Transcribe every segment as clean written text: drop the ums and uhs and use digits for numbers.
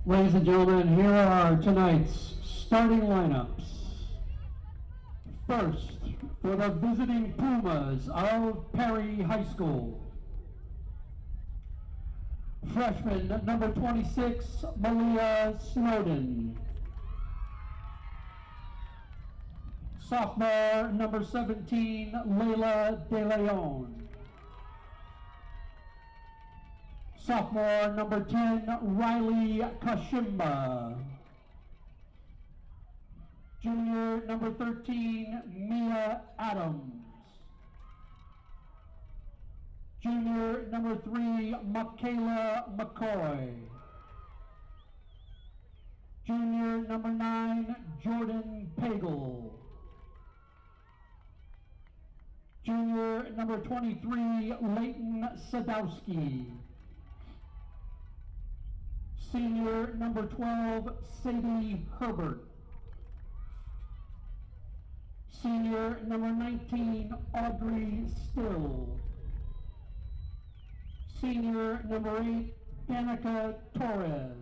Ladies and gentlemen, here are tonight's starting lineups. First, for the visiting Pumas of Perry High School. Freshman number 26, Malia Snowden. Sophomore number 17, Layla De Leon. Sophomore number 10, Riley Kashimba. Junior number 13, Mia Adams. Junior number 3, Michaela McCoy. Junior number 9, Jordan Pagel. Junior number 23, Leighton Sadowski. Senior number 12, Sadie Herbert. Senior number 19, Audrey Still. Senior number 8, Danica Torres.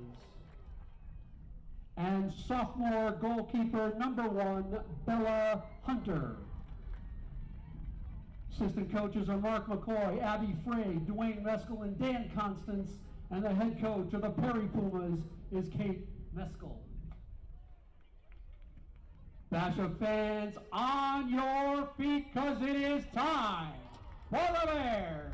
And sophomore goalkeeper number 1, Bella Hunter. Assistant coaches are Mark McCoy, Abby Frey, Dwayne Meskel, and Dan Constance. And the head coach of the Perry Pumas is Kate Meskel. Basha fans, on your feet, because it is time for the Bears.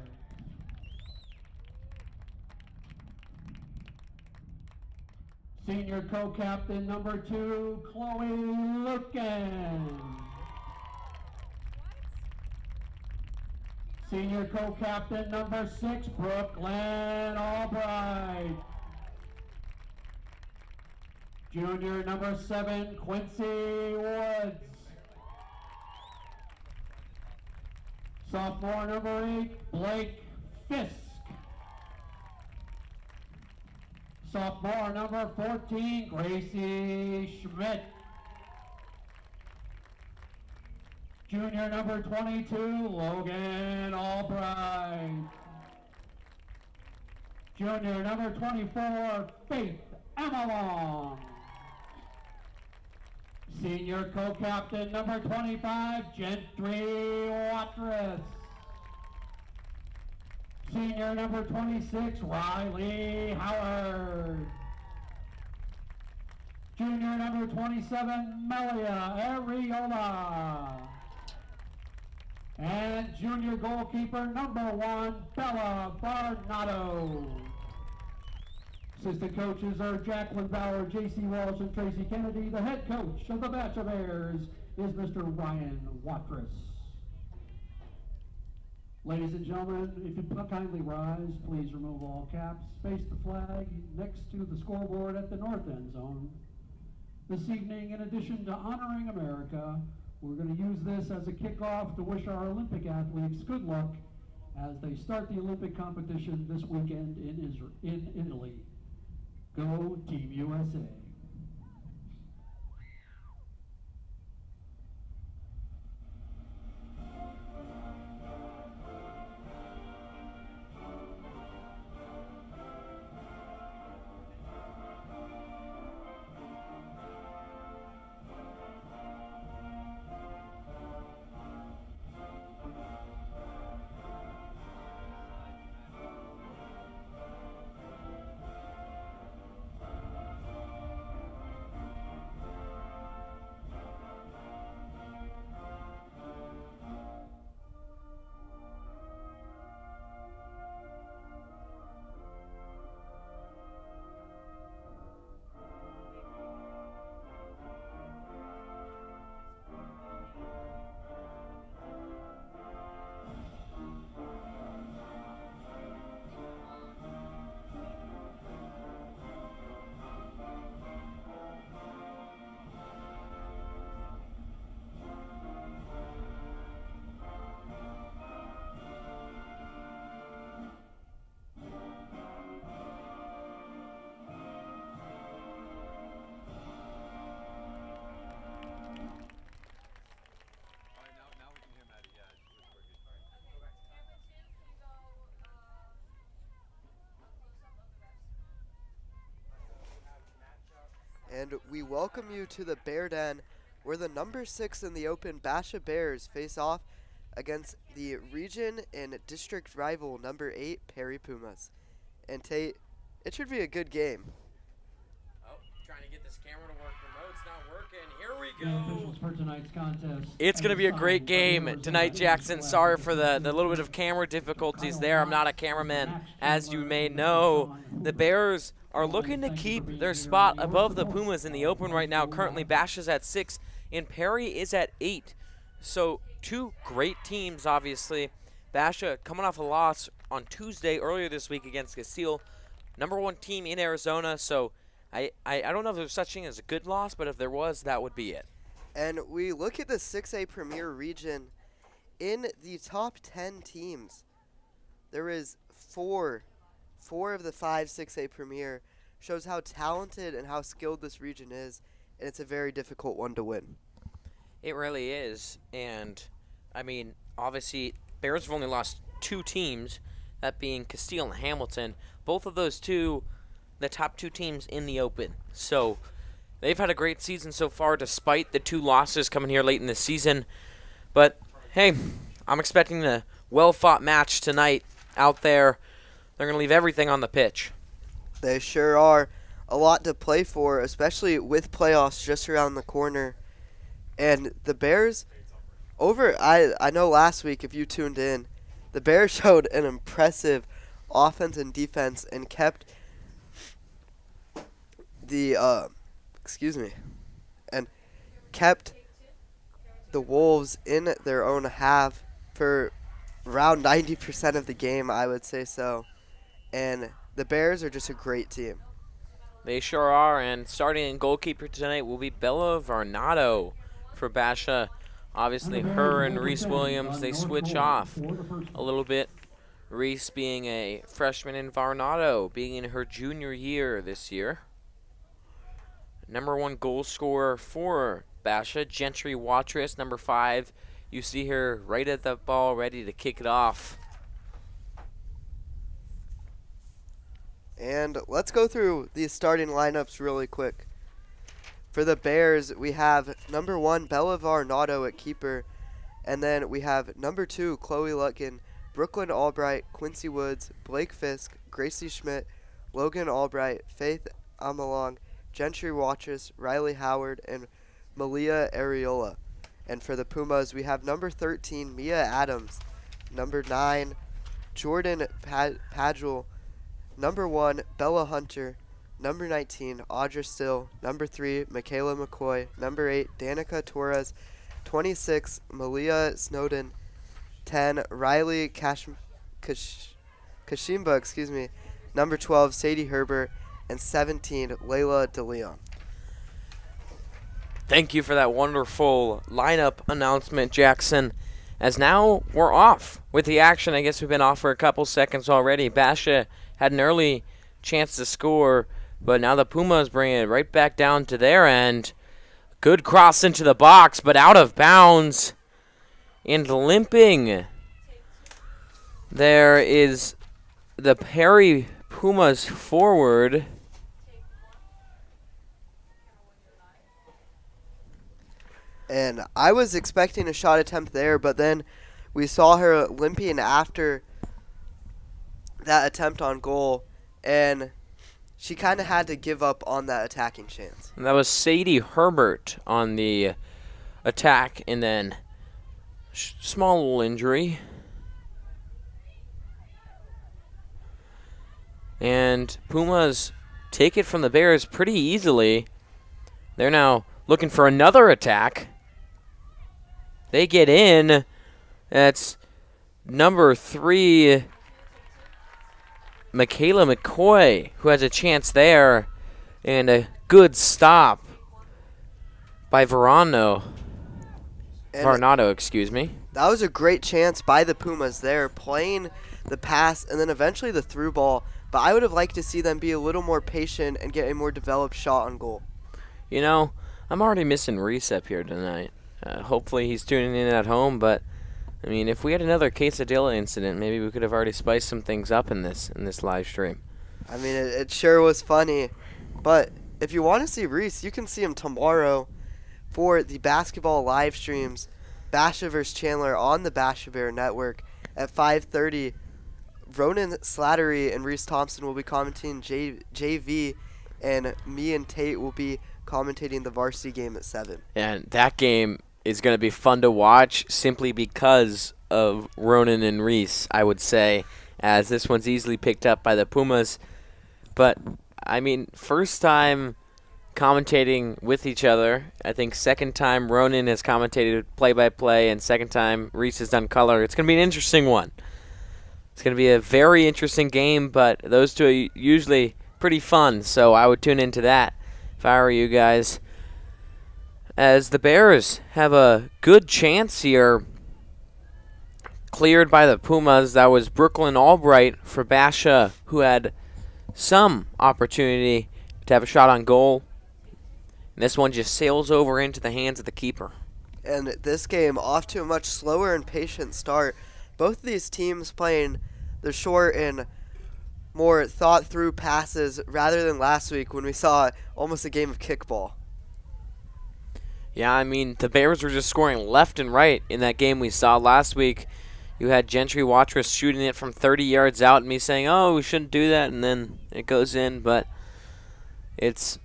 Senior co-captain number 2, Chloe Lutkin. Senior co-captain number 6, Brooklyn Albright. Junior number 7, Quincy Woods. Sophomore number 8, Blake Fisk. Sophomore number 14, Gracie Schmidt. Junior number 22, Logan Albright. Junior number 24, Faith Amalong. Senior co-captain number 25, Gentry Watrous. Senior number 26, Riley Howard. Junior number 27, Melia Ariola. And junior goalkeeper number 1, Bella Barnado. Assistant coaches are Jacqueline Bauer, J.C. Walsh, and Tracy Kennedy. The head coach of the Basha Bears is Mr. Ryan Watrous. Ladies and gentlemen, if you kindly rise, please remove all caps. Face the flag next to the scoreboard at the north end zone. This evening, in addition to honoring America, we're going to use this as a kickoff to wish our Olympic athletes good luck as they start the Olympic competition this weekend in Italy. Go Team USA! And we welcome you to the Bear Den, where the number 6 in the Open Basha Bears face off against the region and district rival number 8 Perry Pumas. And Tate, it should be a good game. Oh, trying to get this camera to work. Remote's not working. Here we The go. officials for tonight's contest. It's going to be a great game tonight, Jackson. Sorry for the little bit of camera difficulties there. I'm not a cameraman, as you may know. The Bears are looking to keep their spot above the Pumas in the Open right now. Currently, Basha's at 6, and Perry is at 8. So, two great teams, obviously. Basha coming off a loss on Tuesday earlier this week against Castile. Number 1 team in Arizona, so I don't know if there's such thing as a good loss, but if there was, that would be it. And we look at the 6A Premier region. In the top 10 teams, there is four of the 5 6A Premier. Shows how talented and how skilled this region is, and it's a very difficult one to win. It really is, and I mean, obviously, Bears have only lost 2 teams, that being Castile and Hamilton. Both of those two, the top 2 teams in the Open. So they've had a great season so far, despite the 2 losses coming here late in the season. But hey, I'm expecting a well-fought match tonight out there. They're going to leave everything on the pitch. They sure are. A lot to play for, especially with playoffs just around the corner. And the Bears, I know last week, if you tuned in, the Bears showed an impressive offense and defense and kept the Wolves in their own half for around 90% of the game, I would say so. And the Bears are just a great team. They sure are, and starting in goalkeeper tonight will be Bella Varnado for Basha. Obviously, her and Reese Williams, they switch off a little bit. Reese being a freshman and Varnado being in her junior year this year. Number 1 goal scorer for Basha, Gentry Watrous, number 5. You see her right at the ball, ready to kick it off. And let's go through these starting lineups really quick. For the Bears, we have number 1, Bella Varnado at keeper. And then we have number 2, Chloe Lutkin, Brooklyn Albright, Quincy Woods, Blake Fisk, Gracie Schmidt, Logan Albright, Faith Amalong, Gentry Watrous, Riley Howard, and Malia Areola. And for the Pumas, we have number 13, Mia Adams, number 9, Jordan Padgel, number 1, Bella Hunter, number 19, Audra Still, number 3, Michaela McCoy, number 8, Danica Torres, 26, Malia Snowden, 10, Riley Kashimba, number 12, Sadie Herbert, and 17, Layla DeLeon. Thank you for that wonderful lineup announcement, Jackson. As now we're off with the action. I guess we've been off for a couple seconds already. Basha had an early chance to score, but now the Pumas bring it right back down to their end. Good cross into the box, but out of bounds. And limping there is the Perry Pumas forward. And I was expecting a shot attempt there, but then we saw her limping after that attempt on goal, and she kind of had to give up on that attacking chance. And that was Sadie Herbert on the attack, and then small little injury. And Pumas take it from the Bears pretty easily. They're now looking for another attack. They get in. That's number 3, Michaela McCoy, who has a chance there. And a good stop by Varnado, excuse me. That was a great chance by the Pumas there, playing the pass and then eventually the through ball. But I would have liked to see them be a little more patient and get a more developed shot on goal. You know, I'm already missing Reese up here tonight. Hopefully he's tuning in at home, but I mean, if we had another quesadilla incident, maybe we could have already spiced some things up in this live stream. I mean, it sure was funny, but if you want to see Reese, you can see him tomorrow for the basketball live streams, Basha vs. Chandler on the Basha Bear Network at 5:30. Ronan Slattery and Reese Thompson will be commentating JV, and me and Tate will be commentating the varsity game at 7. And that game is going to be fun to watch simply because of Ronan and Reese, I would say, as this one's easily picked up by the Pumas. But, I mean, first time commentating with each other. I think second time Ronan has commentated play-by-play, and second time Reese has done color. It's going to be an interesting one. It's going to be a very interesting game, but those two are usually pretty fun, so I would tune into that if I were you guys. As the Bears have a good chance here, cleared by the Pumas. That was Brooklyn Albright for Basha, who had some opportunity to have a shot on goal. And this one just sails over into the hands of the keeper. And this game off to a much slower and patient start. Both of these teams playing the short and more thought-through passes rather than last week when we saw almost a game of kickball. Yeah, I mean, the Bears were just scoring left and right in that game we saw last week. You had Gentry Watrous shooting it from 30 yards out and me saying, oh, we shouldn't do that, and then it goes in. But it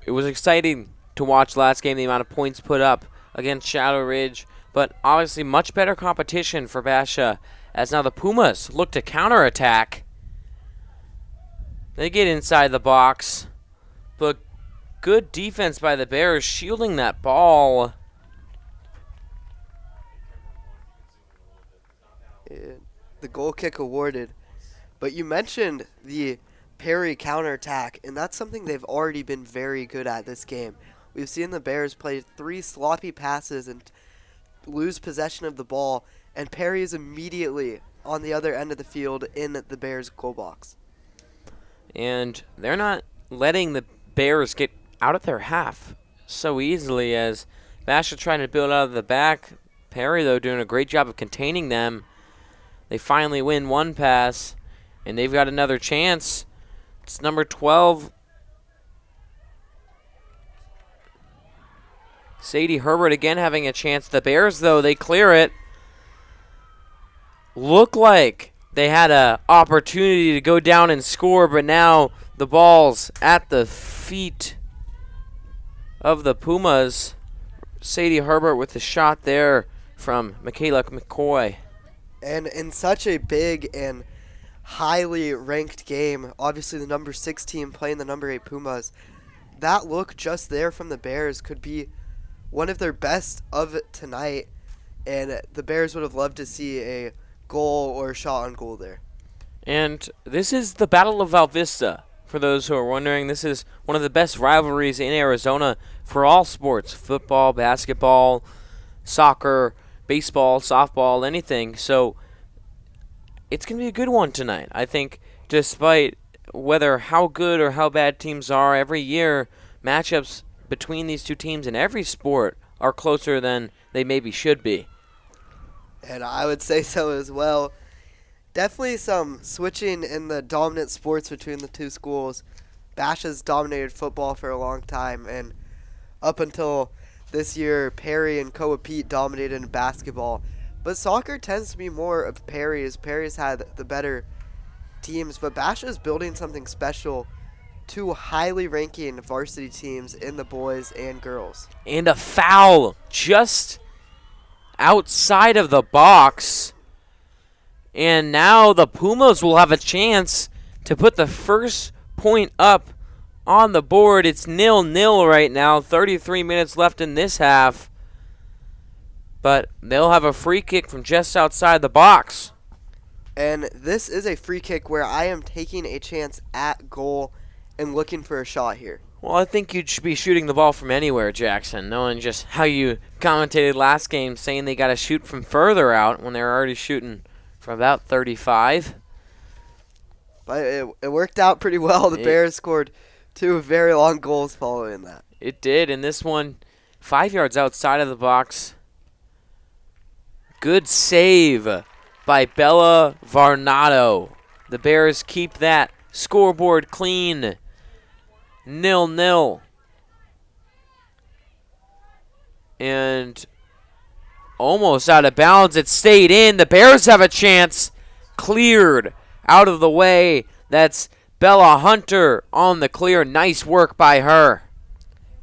was exciting to watch last game, the amount of points put up against Shadow Ridge. But obviously much better competition for Basha, as now the Pumas look to counterattack. They get inside the box, but good defense by the Bears shielding that ball. The goal kick awarded. But you mentioned the Perry counterattack, and that's something they've already been very good at this game. We've seen the Bears play 3 sloppy passes and lose possession of the ball, and Perry is immediately on the other end of the field in the Bears' goal box. And they're not letting the Bears get out of their half so easily, as Basha trying to build out of the back. Perry, though, doing a great job of containing them. They finally win one pass, and they've got another chance. It's number 12. Sadie Herbert again having a chance. The Bears, though, they clear it. Look like they had an opportunity to go down and score, but now the ball's at the feet of the Pumas. Sadie Herbert with the shot there from Michaela McCoy. And in such a big and highly ranked game, obviously the number 6 team playing the number 8 Pumas, that look just there from the Bears could be one of their best of tonight, and the Bears would have loved to see a goal or a shot on goal there. And this is the Battle of Val Vista. For those who are wondering, this is one of the best rivalries in Arizona for all sports: football, basketball, soccer, baseball, softball, anything. So it's going to be a good one tonight. I think despite whether how good or how bad teams are, every year matchups between these two teams in every sport are closer than they maybe should be. And I would say so as well. Definitely some switching in the dominant sports between the two schools. Basha's dominated football for a long time, and up until this year, Perry and Coapete dominated in basketball. But soccer tends to be more of Perry's. Perry's had the better teams, but Basha's building something special. 2 highly ranking varsity teams in the boys and girls. And a foul just outside of the box. And now the Pumas will have a chance to put the first point up on the board. It's 0-0 right now. 33 minutes left in this half. But they'll have a free kick from just outside the box. And this is a free kick where I am taking a chance at goal and looking for a shot here. Well, I think you should be shooting the ball from anywhere, Jackson, knowing just how you commentated last game, saying they got to shoot from further out when they're already shooting from about 35. But it worked out pretty well. The Bears scored 2 very long goals following that. It did, and this one 5 yards outside of the box. Good save by Bella Varnado. The Bears keep that scoreboard clean. 0-0. And almost out of bounds. It stayed in. The Bears have a chance. Cleared out of the way. That's Bella Hunter on the clear. Nice work by her.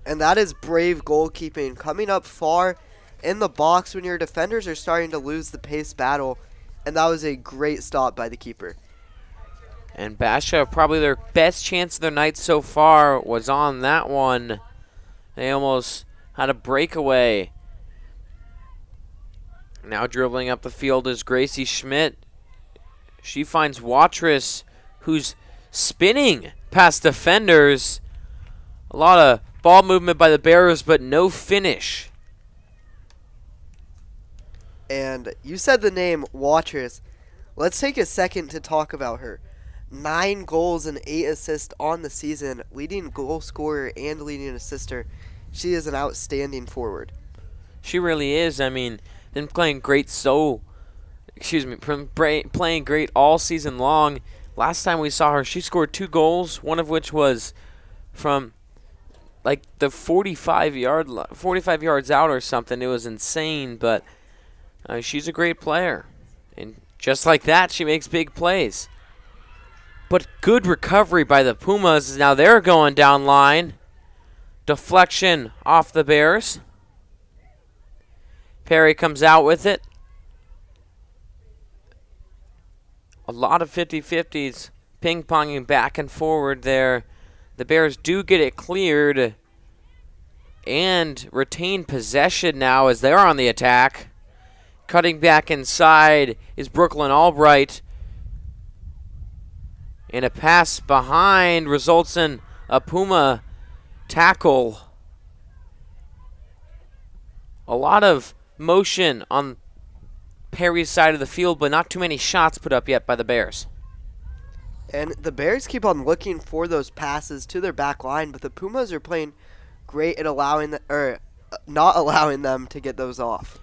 And that is brave goalkeeping. Coming up far in the box when your defenders are starting to lose the pace battle. And that was a great stop by the keeper. And Basha, probably their best chance of their night so far, was on that one. They almost had a breakaway. Now dribbling up the field is Gracie Schmidt. She finds Watrous, who's spinning past defenders. A lot of ball movement by the Bears, but no finish. And you said the name Watrous. Let's take a second to talk about her. 9 goals and 8 assists on the season, leading goal scorer and leading assister. She is an outstanding forward. She really is. I mean, been playing great playing great all season long. Last time we saw her, she scored 2 goals, one of which was from like the 45 yards out or something. It was insane, but she's a great player. And just like that, she makes big plays. But good recovery by the Pumas. Now they're going down line. Deflection off the Bears. Perry comes out with it. A lot of 50-50s ping-ponging back and forward there. The Bears do get it cleared and retain possession now as they're on the attack. Cutting back inside is Brooklyn Albright. And a pass behind results in a Puma tackle. A lot of motion on Perry's side of the field, but not too many shots put up yet by the Bears. And the Bears keep on looking for those passes to their back line, but the Pumas are playing great at not allowing them to get those off.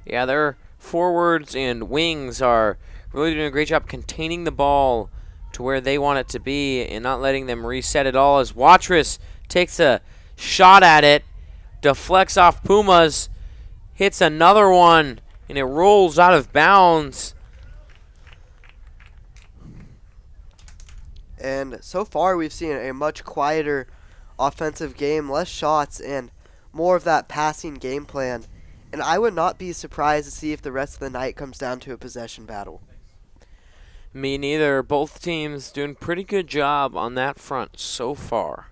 Yeah, their forwards and wings are really doing a great job containing the ball to where they want it to be and not letting them reset it all, as Watrous takes a shot at it, deflects off Pumas, hits another one, and it rolls out of bounds. And so far we've seen a much quieter offensive game, less shots, and more of that passing game plan. And I would not be surprised to see if the rest of the night comes down to a possession battle. Me neither. Both teams doing pretty good job on that front so far.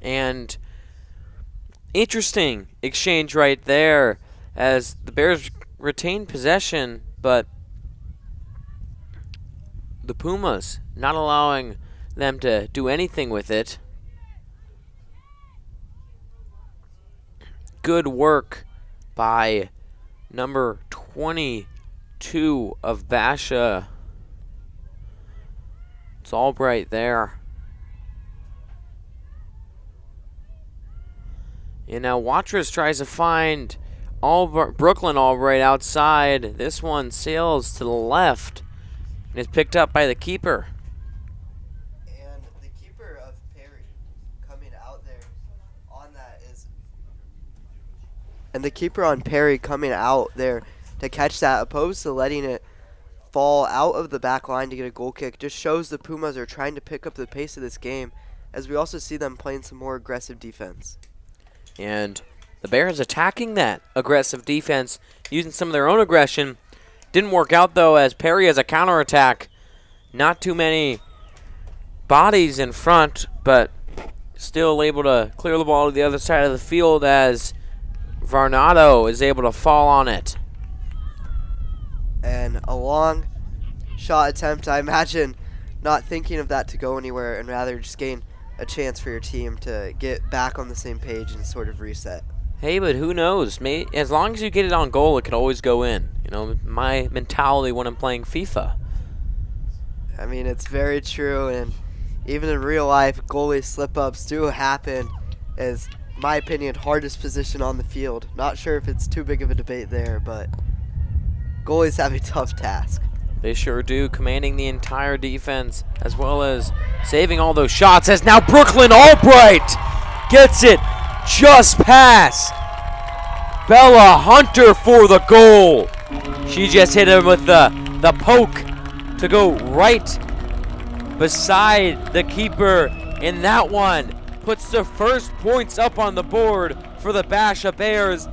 And interesting exchange right there as the Bears retain possession, but the Pumas not allowing them to do anything with it. Good work by number 22 of Basha. It's Albright there. And now Watrous tries to find Brooklyn Albright outside. This one sails to the left and is picked up by the keeper. And the keeper of Perry coming out there on that is... And the keeper on Perry coming out there to catch that, opposed to letting it fall out of the back line to get a goal kick, just shows the Pumas are trying to pick up the pace of this game, as we also see them playing some more aggressive defense. And the Bears attacking that aggressive defense, using some of their own aggression. Didn't work out, though, as Perry has a counterattack. Not too many bodies in front, but still able to clear the ball to the other side of the field as Varnado is able to fall on it. And a long shot attempt, I imagine not thinking of that to go anywhere and rather just gain a chance for your team to get back on the same page and sort of reset. Hey, but who knows? As long as you get it on goal, it could always go in. You know, my mentality when I'm playing FIFA. I mean, it's very true, and even in real life, goalie slip-ups do happen. As my opinion, hardest position on the field. Not sure if it's too big of a debate there, but goalies have a tough task. They sure do, commanding the entire defense as well as saving all those shots. As now Brooklyn Albright gets it just past Bella Hunter for the goal. She just hit him with the poke to go right beside the keeper, and that one puts the first points up on the board for the Basha Bears.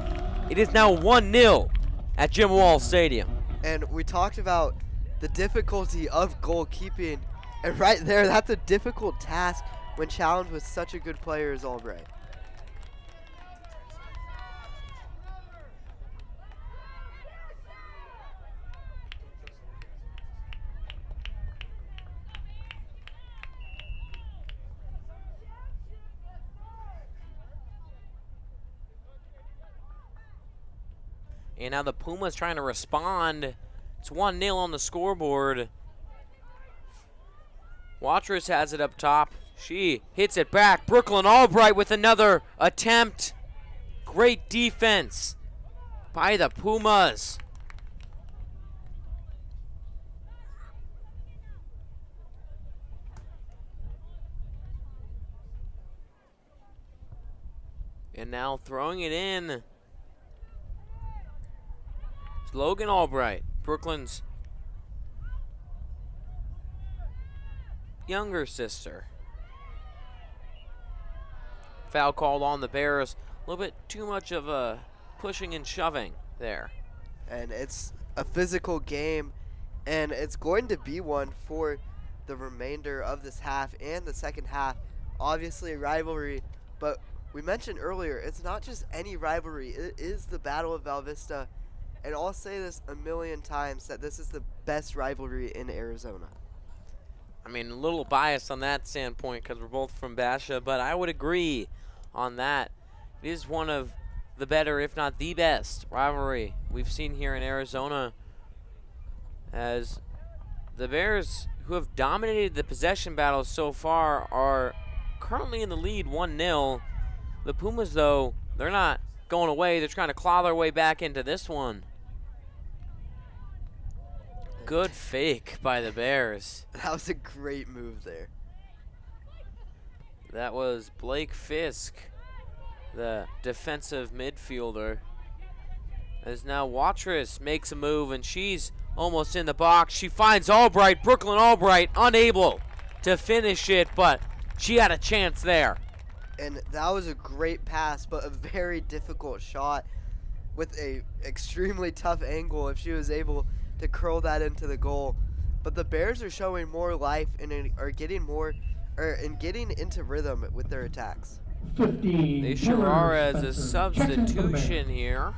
It is now 1-0 at Jim Wall Stadium. And we talked about the difficulty of goalkeeping, and right there, that's a difficult task when challenged with such a good player as Albright. And now the Pumas trying to respond. It's 1-0 on the scoreboard. Watrous has it up top. She hits it back. Brooklyn Albright with another attempt. Great defense by the Pumas. And now throwing it in. Logan Albright, Brooklyn's younger sister. Foul called on the Bears. A little bit too much of a pushing and shoving there. And it's a physical game, and it's going to be one for the remainder of this half and the second half. Obviously a rivalry, but we mentioned earlier, it's not just any rivalry. It is the Battle of Val Vista. And I'll say this a million times, that this is the best rivalry in Arizona. I mean, a little biased on that standpoint because we're both from Basha, but I would agree on that. It is one of the better, if not the best, rivalry we've seen here in Arizona, as the Bears, who have dominated the possession battles so far, are currently in the lead 1-0. The Pumas, though, they're not going away. They're trying to claw their way back into this one. Good fake by the Bears. That was a great move there. That was Blake Fisk, the defensive midfielder. As now Watrous makes a move, and she's almost in the box. She finds Albright, Brooklyn Albright, unable to finish it, but she had a chance there. And that was a great pass, but a very difficult shot with a extremely tough angle if she was able to curl that into the goal. But the Bears are showing more life and are getting getting into rhythm with their attacks. 15. They sure are, as a substitution here.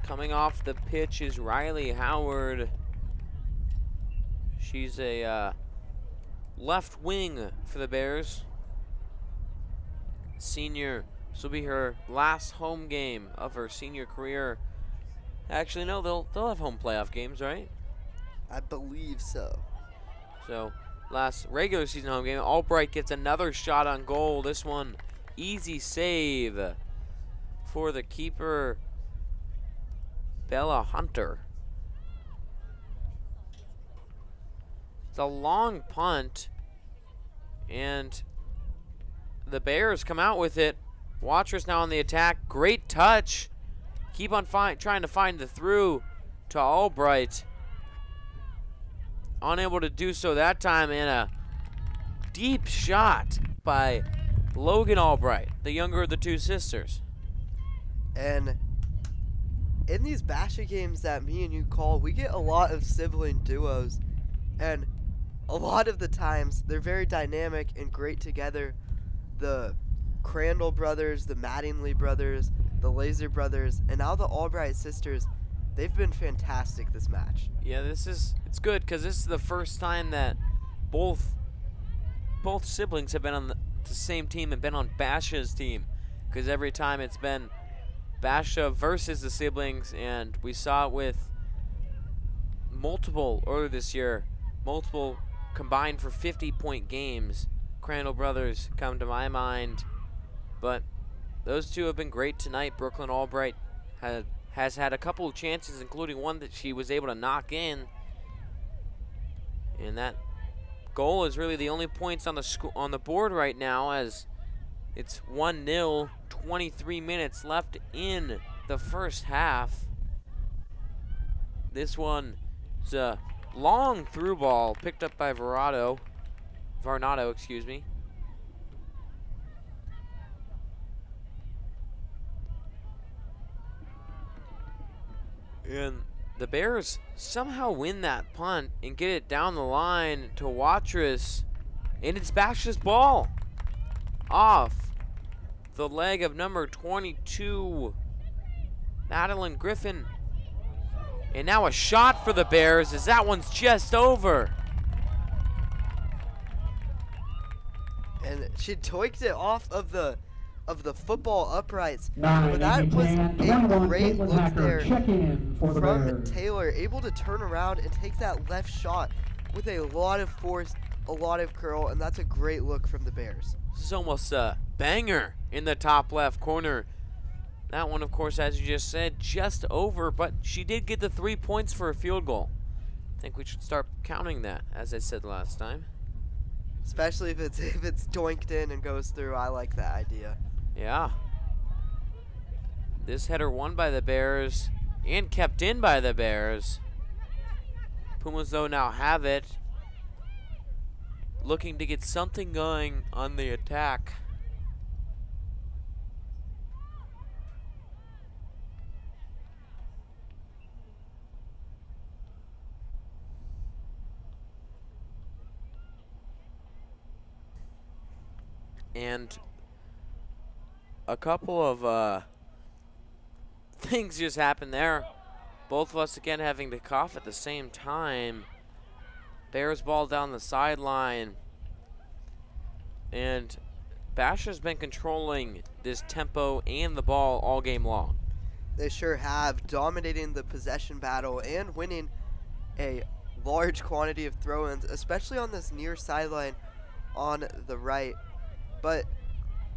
Coming off the pitch is Riley Howard. She's a left wing for the Bears. Senior. This will be her last home game of her senior career. Actually, no, they'll have home playoff games, right? I believe so. So, last regular season home game. Albright gets another shot on goal. This one, easy save for the keeper, Bella Hunter. It's a long punt, and the Bears come out with it. Watrous now on the attack. Great touch. Keep on trying to find the through to Albright. Unable to do so that time, and a deep shot by Logan Albright, the younger of the two sisters. And in these Basha games that me and you call, we get a lot of sibling duos. And a lot of the times, they're very dynamic and great together. The Crandall brothers, the Mattingly brothers, the Laser brothers, and now the Albright sisters, they've been fantastic this match. Yeah, it's good because this is the first time that both siblings have been on the same team and been on Basha's team, because every time it's been Basha versus the siblings, and we saw it with multiple earlier this year. multiple combined for 50-point games. Crandall brothers come to my mind, but those two have been great tonight. Brooklyn Albright has had a couple of chances, including one that she was able to knock in, and that goal is really the only points on the board right now, as it's 1-0, 23 minutes left in the first half. This one is a long through ball picked up by Varnado, excuse me. And the Bears somehow win that punt and get it down the line to Watrous, and it's Basha's ball off the leg of number 22, Madeline Griffin. And now a shot for the Bears, as that one's just over. And she toiked it off of the football uprights. Nine, But that was a 21, great Caitlin look Hacker, there check in for the from Bears. Taylor, able to turn around and take that left shot with a lot of force, a lot of curl, and that's a great look from the Bears. This is almost a banger in the top left corner. That one, of course, as you just said, just over, but she did get the 3 points for a field goal. I think we should start counting that, as I said last time. Especially if it's doinked in and goes through. I like that idea. Yeah. This header won by the Bears and kept in by the Bears. Pumas, though, now have it, looking to get something going on the attack. And a couple of things just happened there. Both of us again having to cough at the same time. Bears ball down the sideline. And Basha's been controlling this tempo and the ball all game long. They sure have, dominating the possession battle and winning a large quantity of throw-ins, especially on this near sideline on the right. But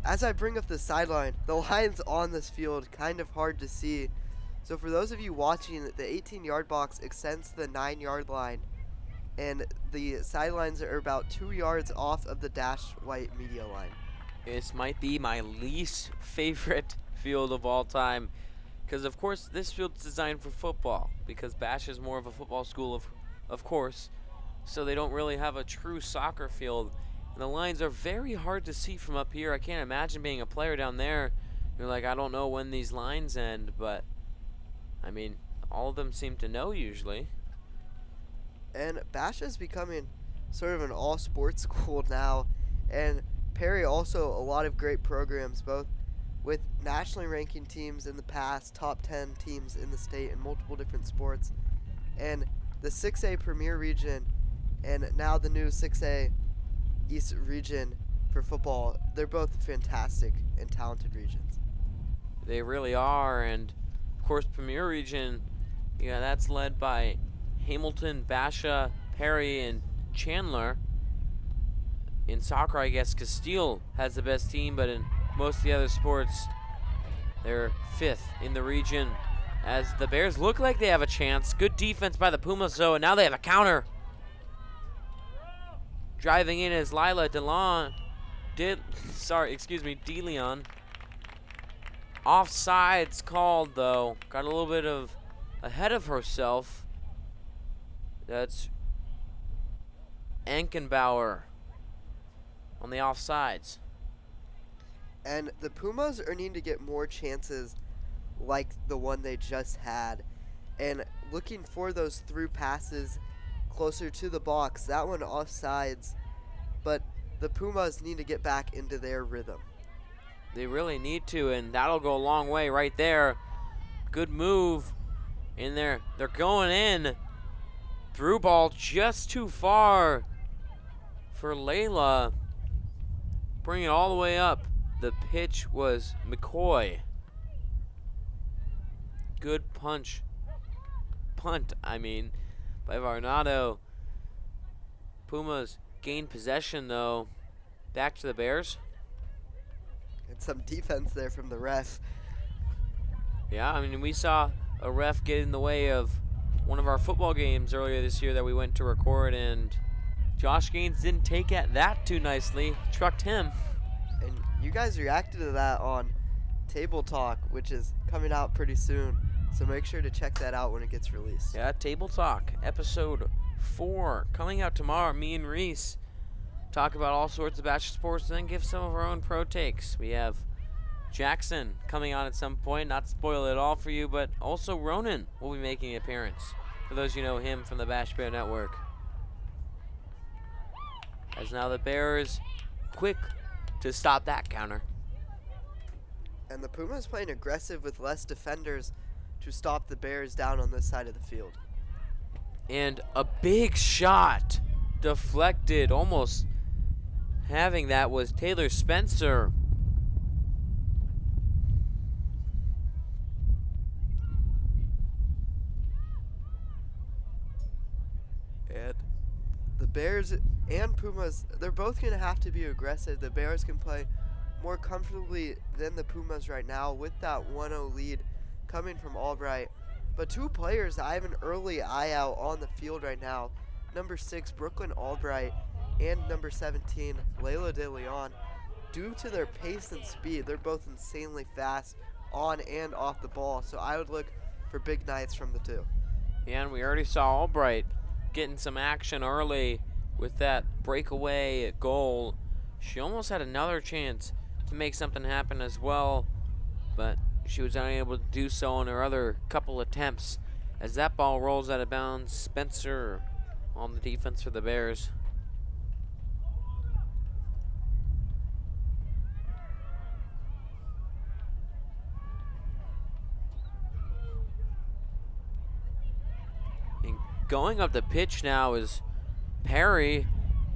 as I bring up the sideline, the lines on this field kind of hard to see. So for those of you watching, the 18-yard box extends to the 9-yard line, and the sidelines are about 2 yards off of the dashed white media line. This might be my least favorite field of all time, because of course this field's designed for football, because Bash is more of a football school, of course, so they don't really have a true soccer field. And the lines are very hard to see from up here. I can't imagine being a player down there. You're like, I don't know when these lines end, but I mean, all of them seem to know usually. And Basha is becoming sort of an all-sports school now. And Perry also a lot of great programs, both with nationally ranking teams in the past, top 10 teams in the state in multiple different sports, and the 6A Premier Region, and now the new 6A East region for football. They're both fantastic and talented regions. They really are, and of course Premier Region, yeah, that's led by Hamilton, Basha, Perry, and Chandler. In soccer, I guess Castile has the best team, but in most of the other sports, they're 5th in the region. As the Bears look like they have a chance. Good defense by the Pumas, though, and now they have a counter. Driving in is Lila DeLeon. DeLeon. Offsides called, though. Got a little bit of ahead of herself. That's Ankenbauer on the offsides. And the Pumas are needing to get more chances like the one they just had. And looking for those through passes closer to the box. That one offsides. But the Pumas need to get back into their rhythm. They really need to, and that'll go a long way right there. Good move in there. They're going in. Through ball just too far for Layla. Bring it all the way up. The pitch was McCoy. Good punt, by Varnado. Pumas gain possession, though. Back to the Bears. And some defense there from the ref. Yeah, I mean, we saw a ref get in the way of one of our football games earlier this year that we went to record, and Josh Gaines didn't take that too nicely. Trucked him. And you guys reacted to that on Table Talk, which is coming out pretty soon. So make sure to check that out when it gets released. Yeah, Table Talk, episode 4, coming out tomorrow. Me and Reese talk about all sorts of Basha sports and then give some of our own pro takes. We have Jackson coming on at some point, not to spoil it all for you, but also Ronan will be making an appearance, for those who know him from the Bash Bear Network. As now the Bears quick to stop that counter. And the Pumas playing aggressive with less defenders to stop the Bears down on this side of the field. And a big shot deflected, almost having that was Taylor Spencer. And the Bears and Pumas, they're both going to have to be aggressive. The Bears can play more comfortably than the Pumas right now with that 1-0 lead coming from Albright. But two players I have an early eye out on the field right now. Number 6, Brooklyn Albright, and number 17, Layla De Leon. Due to their pace and speed, they're both insanely fast on and off the ball. So I would look for big nights from the two. And we already saw Albright getting some action early with that breakaway goal. She almost had another chance to make something happen as well, but she was unable to do so on her other couple attempts. As that ball rolls out of bounds, Spencer on the defense for the Bears. And going up the pitch now is Perry.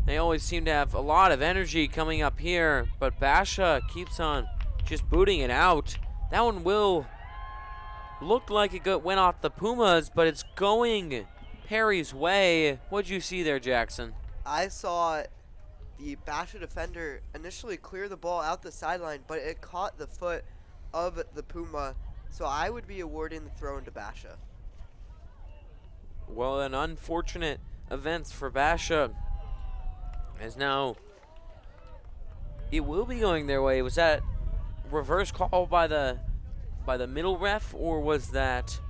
They always seem to have a lot of energy coming up here, but Basha keeps on just booting it out. That one will look like it went off the Pumas, but it's going Perry's way. What'd you see there, Jackson? I saw the Basha defender initially clear the ball out the sideline, but it caught the foot of the Puma, so I would be awarding the throw into Basha. Well, an unfortunate events for Basha, as now it will be going their way. Was that reverse call by the middle ref, or was that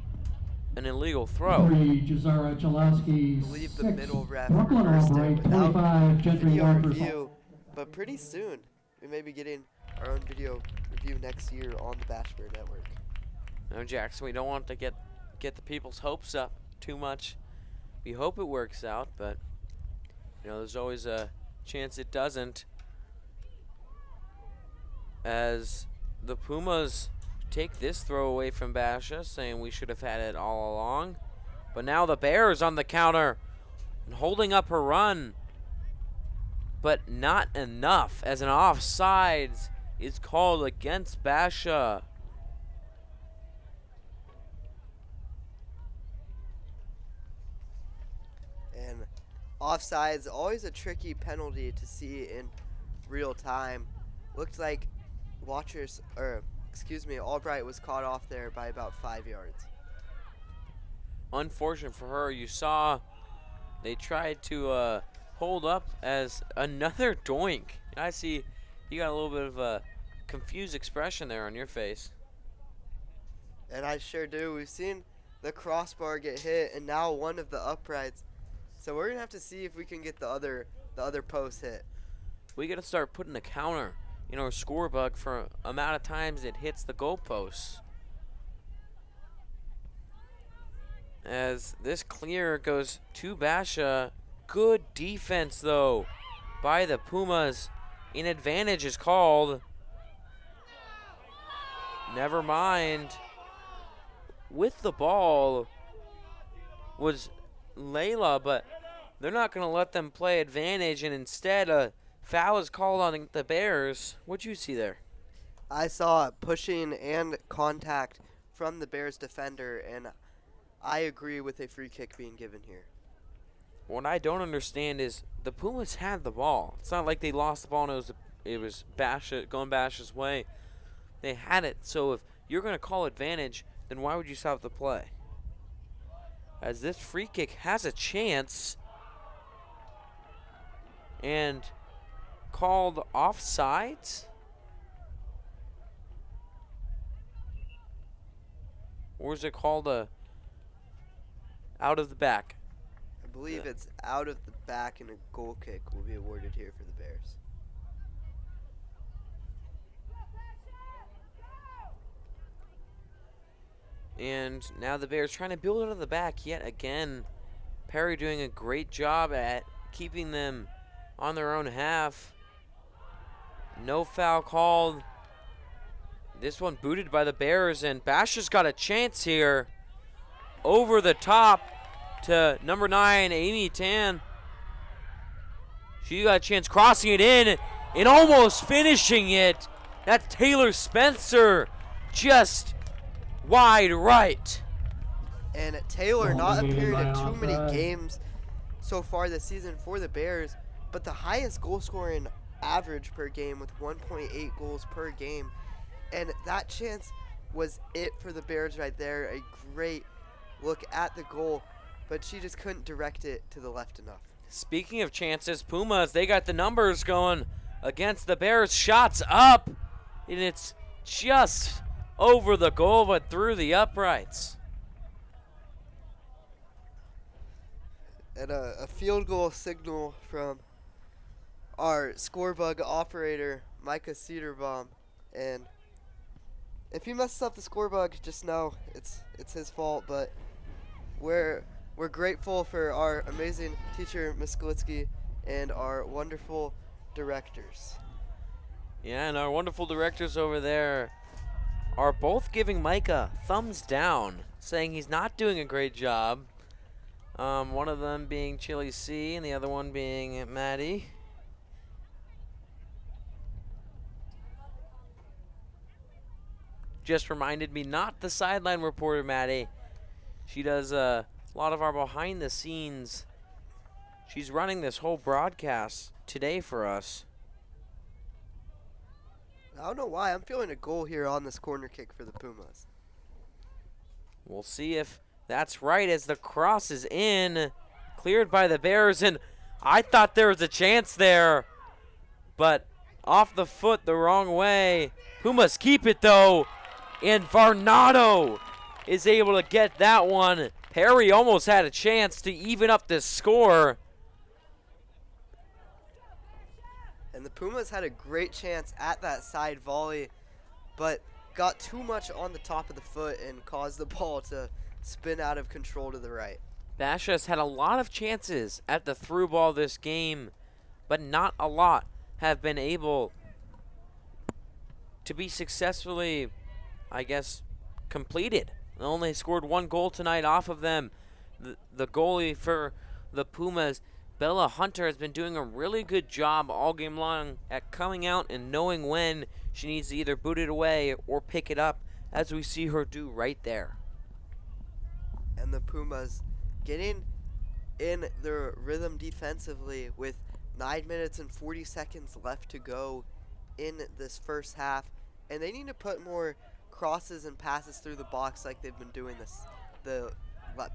an illegal throw? Jazara Chalowski, I believe the middle ref Brooklyn reversed it Albright, without 25, Gentry video Walker. review, but pretty soon we may be getting our own video review next year on the Bash Bear Network. No, Jackson, we don't want to get the people's hopes up too much. We hope it works out, but there's always a chance it doesn't, as the Pumas take this throw away from Basha, saying we should have had it all along. But now the Bears on the counter and holding up her run, but not enough, as an offsides is called against Basha. And offsides, always a tricky penalty to see in real time. Looked like Albright was caught off there by about 5 yards. Unfortunate for her. You saw they tried to hold up as another doink. I see you got a little bit of a confused expression there on your face. And I sure do. We've seen the crossbar get hit, and now one of the uprights. So we're gonna have to see if we can get the other post hit. We gotta start putting a counter in our score bug for amount of times it hits the goalposts. As this clear goes to Basha. Good defense though by the Pumas. An advantage is called. Never mind. With the ball was Layla, but they're not going to let them play advantage, and instead a foul is called on the Bears. What'd you see there? I saw pushing and contact from the Bears defender, and I agree with a free kick being given here. what I don't understand is the Pumas had the ball. It's not like they lost the ball and it was Basha going Basha's way. They had it. So if you're going to call advantage, then why would you stop the play? As this free kick has a chance and called offsides. Or is it called a out of the back? I believe it's out of the back, and a goal kick will be awarded here for the Bears. And now the Bears trying to build out of the back yet again. Perry doing a great job at keeping them on their own half. No foul called. This one booted by the Bears, and Basha's got a chance here. Over the top to number 9, Amy Tan. She got a chance crossing it in and almost finishing it. That's Taylor Spencer, just wide right. And Taylor not appeared in too many games so far this season for the Bears, but the highest goal scoring average per game with 1.8 goals per game. And that chance was it for the Bears right there. A great look at the goal, but she just couldn't direct it to the left enough. Speaking of chances, Pumas, they got the numbers going against the Bears. Shots up, and it's just over the goal, but through the uprights. And a field goal signal from our scorebug operator, Micah Cedarbaum. And if he messes up the scorebug, just know it's his fault. But we're grateful for our amazing teacher, Miss Glitsky, and our wonderful directors. Yeah, and our wonderful directors over there are both giving Micah thumbs down, saying he's not doing a great job. One of them being Chili C and the other one being Maddie. Just reminded me, not the sideline reporter, Maddie. She does a lot of our behind the scenes. She's running this whole broadcast today for us. I don't know why. I'm feeling a goal here on this corner kick for the Pumas. We'll see if that's right as the cross is in. Cleared by the Bears, and I thought there was a chance there, but off the foot the wrong way. Pumas keep it though, and Varnado is able to get that one. Perry almost had a chance to even up this score. And the Pumas had a great chance at that side volley, but got too much on the top of the foot and caused the ball to spin out of control to the right. Basha's had a lot of chances at the through ball this game, but not a lot have been able to be successfully, I guess, completed. They only scored one goal tonight off of them. The goalie for the Pumas, Bella Hunter, has been doing a really good job all game long at coming out and knowing when she needs to either boot it away or pick it up, as we see her do right there. And the Pumas getting in their rhythm defensively with 9 minutes and 40 seconds left to go in this first half. And they need to put more crosses and passes through the box like they've been doing the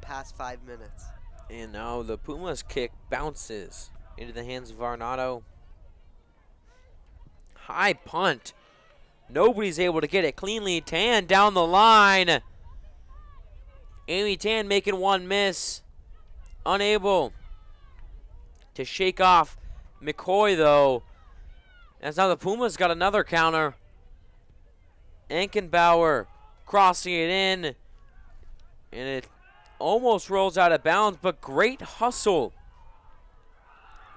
past 5 minutes. And now the Pumas kick bounces into the hands of Varnado. High punt. Nobody's able to get it cleanly. Tan down the line. Amy Tan making one miss. Unable to shake off McCoy, though. As now the Pumas got another counter. Enkenbauer crossing it in. And it almost rolls out of bounds, but great hustle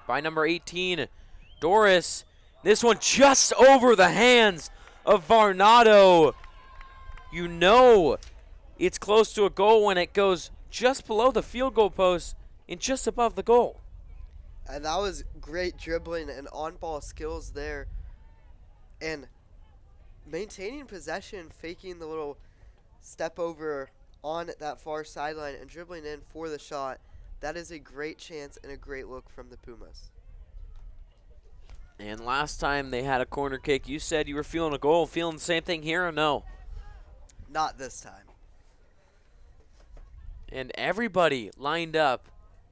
by number 18, Doris. This one just over the hands of Varnado. You know it's close to a goal when it goes just below the field goal post and just above the goal. And that was great dribbling and on-ball skills there. And maintaining possession, faking the little step over on that far sideline and dribbling in for the shot. that is a great chance and a great look from the Pumas. And last time they had a corner kick, you said you were feeling a goal. Feeling the same thing here or no? Not this time. And everybody lined up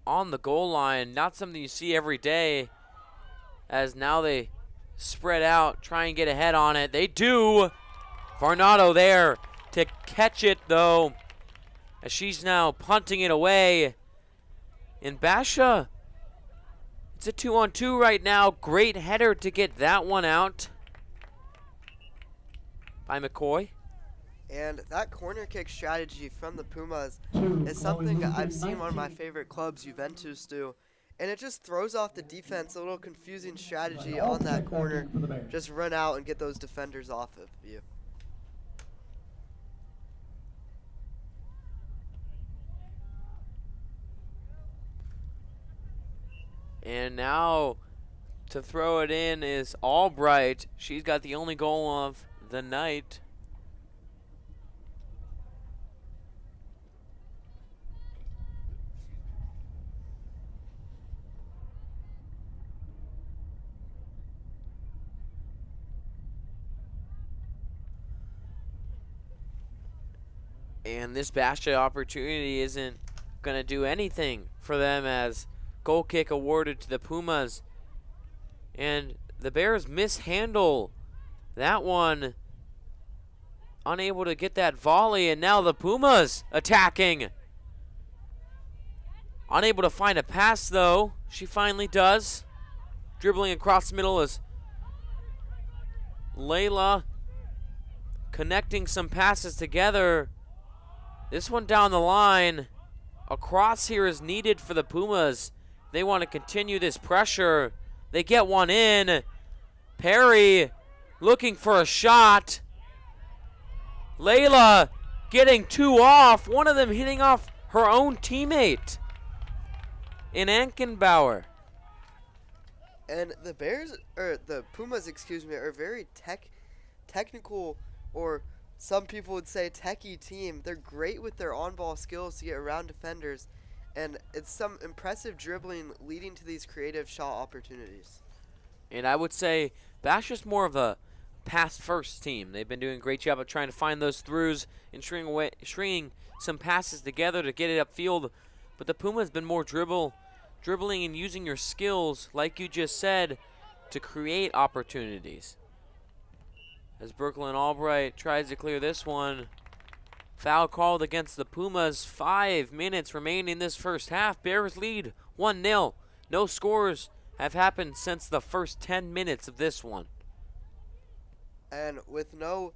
on the goal line. Not something you see every day, as now they spread out, try and get ahead on it. They do. Varnado there to catch it, though, as she's now punting it away. And Basha, it's a 2-on-2 right now. Great header to get that one out by McCoy. And that corner kick strategy from the Pumas Two, is something Chloe I've seen Lincoln, one of my 19. favorite clubs, Juventus, do. And it just throws off the defense, a little confusing strategy I'll on that check back corner. in for the Bears. Just run out and get those defenders off of you. And now to throw it in is Albright. She's got the only goal of the night. And this Basha opportunity isn't going to do anything for them, as goal kick awarded to the Pumas. And the Bears mishandle that one. Unable to get that volley, and now the Pumas attacking. Unable to find a pass, though. She finally does. Dribbling across the middle is Layla, connecting some passes together. This one down the line. A cross here is needed for the Pumas. They want to continue this pressure. They get one in. Perry looking for a shot. Layla getting two off. One of them hitting off her own teammate in Ankenbauer. And the Pumas, are very technical, or some people would say techie team. They're great with their on-ball skills to get around defenders, and it's some impressive dribbling leading to these creative shot opportunities. And I would say Basha's more of a pass-first team. They've been doing a great job of trying to find those throughs and stringing some passes together to get it upfield. But the Pumas been more dribbling and using your skills, like you just said, to create opportunities. As Brooklyn Albright tries to clear this one. Foul called against the Pumas. 5 minutes remaining in this first half. Bears lead 1-0. No scores have happened since the first 10 minutes of this one. And with no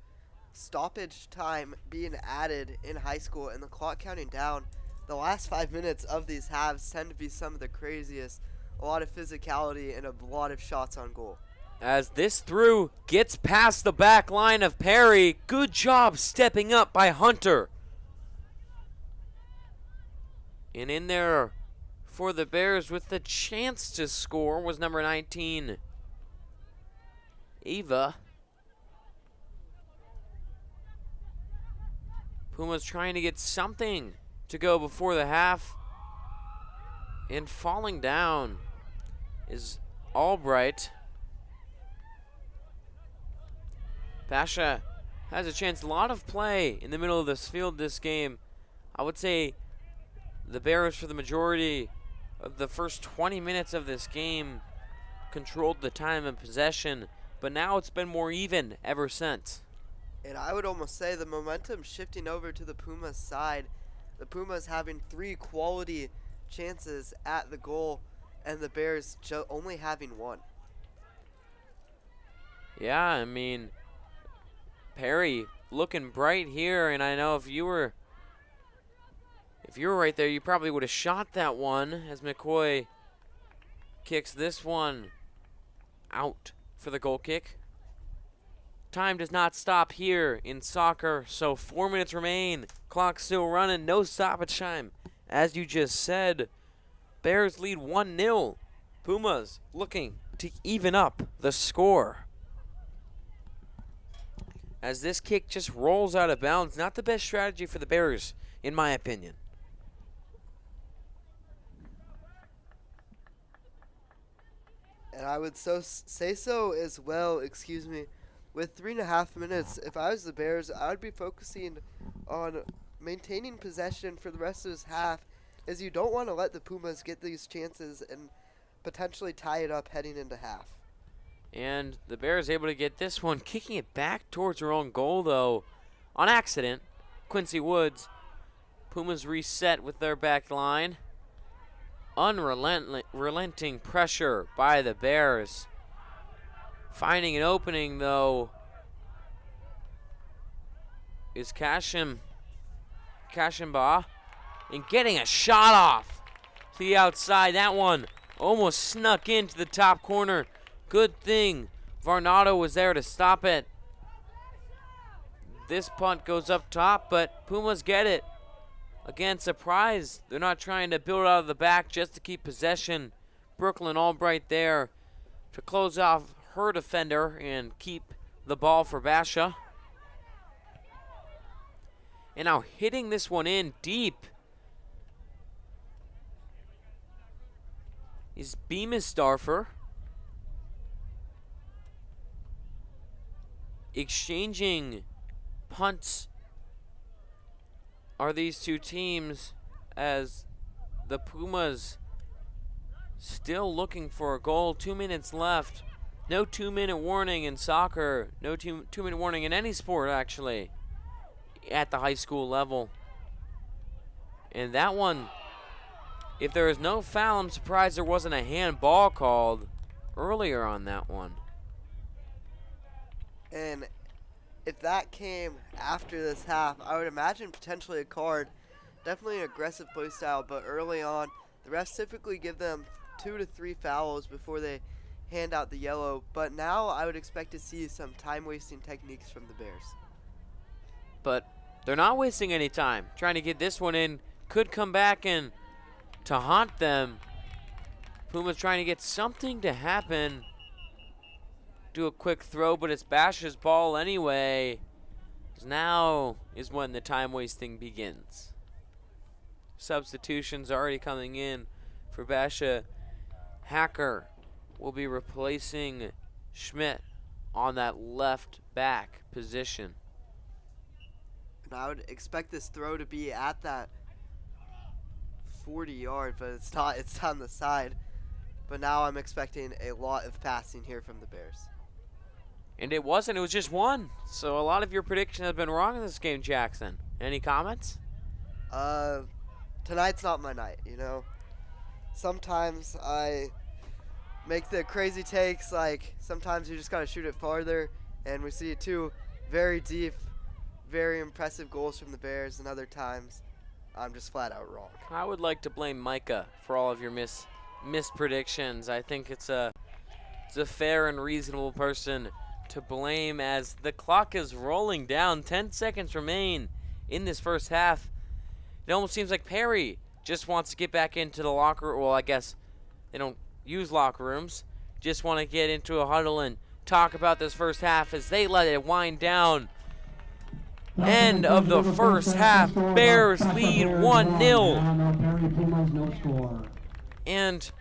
stoppage time being added in high school and the clock counting down, the last 5 minutes of these halves tend to be some of the craziest. A lot of physicality and a lot of shots on goal. As this through gets past the back line of Perry. Good job stepping up by Hunter. And in there for the Bears with the chance to score was number 19, Eva. Pumas trying to get something to go before the half. And falling down is Albright. Basha has a chance. A lot of play in the middle of this field this game. I would say the Bears, for the majority of the first 20 minutes of this game, controlled the time and possession, but now it's been more even ever since. And I would almost say the momentum shifting over to the Pumas side. The Pumas having 3 quality chances at the goal, and the Bears only having 1. Yeah, I mean, Perry looking bright here, and I know if you were right there, you probably would have shot that one, as McCoy kicks this one out for the goal kick. Time does not stop here in soccer, so 4 minutes remain. Clock still running, no stoppage time. As you just said, Bears lead 1-0. Pumas looking to even up the score. As this kick just rolls out of bounds. Not the best strategy for the Bears, in my opinion. And I would say so as well, excuse me. With 3.5 minutes, if I was the Bears, I would be focusing on maintaining possession for the rest of this half, as you don't want to let the Pumas get these chances and potentially tie it up heading into half. And the Bears able to get this one, kicking it back towards their own goal, though, on accident. Quincy Woods. Pumas reset with their back line. Unrelenting pressure by the Bears. Finding an opening, though, is Kashimba, and getting a shot off to the outside. That one almost snuck into the top corner. Good thing Varnado was there to stop it. This punt goes up top, but Pumas get it. Again, surprised. They're not trying to build out of the back just to keep possession. Brooklyn Albright there to close off her defender and keep the ball for Basha. And now hitting this one in deep is Bemis Starfer. Exchanging punts are these two teams, as the Pumas still looking for a goal. 2 minutes left. No 2-minute warning in soccer. No 2-minute warning in any sport, actually, at the high school level. And that one, if there is no foul, I'm surprised there wasn't a handball called earlier on that one. And if that came after this half, I would imagine potentially a card. Definitely an aggressive play style, but early on, the refs typically give them 2 to 3 fouls before they hand out the yellow. But now I would expect to see some time-wasting techniques from the Bears. But they're not wasting any time. Trying to get this one in. Could come back and to haunt them. Pumas trying to get something to happen. Do a quick throw, but it's Basha's ball anyway. Now is when the time wasting begins. Substitutions already coming in for Basha. Hacker will be replacing Schmidt on that left back position. And I would expect this throw to be at that 40-yard, but it's not. It's on the side. But now I'm expecting a lot of passing here from the Bears. And it wasn't. It was just one. So a lot of your predictions have been wrong in this game, Jackson. Any comments? Tonight's not my night, you know. Sometimes I make the crazy takes, like sometimes you just got to shoot it farther. And we see 2 very deep, very impressive goals from the Bears, and other times I'm just flat out wrong. I would like to blame Micah for all of your mispredictions. I think it's a fair and reasonable person to blame, as the clock is rolling down. 10 seconds remain in this first half. It almost seems like Perry just wants to get back into the locker room. Well, I guess they don't use locker rooms. Just want to get into a huddle and talk about this first half as they let it wind down. End of the first half. Bears lead 1-0. And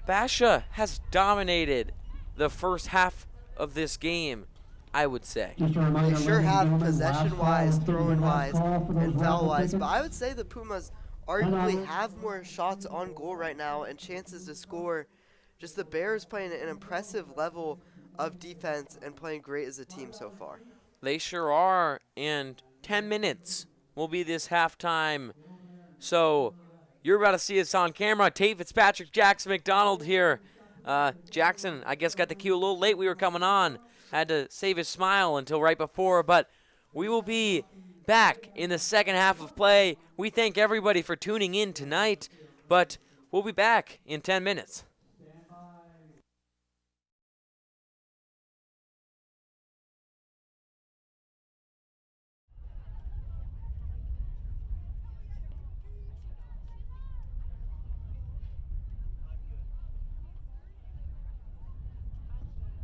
Basha has dominated the first half of this game, I would say. They sure have possession-wise, throwing-wise, and foul-wise, but I would say the Pumas arguably have more shots on goal right now and chances to score. Just the Bears playing an impressive level of defense and playing great as a team so far. They sure are, and 10 minutes will be this halftime. So you're about to see us on camera. Tate Fitzpatrick, Jackson McDonald here. Jackson, I guess, got the cue a little late. We were coming on. Had to save his smile until right before, but we will be back in the second half of play. We thank everybody for tuning in tonight, but we'll be back in 10 minutes.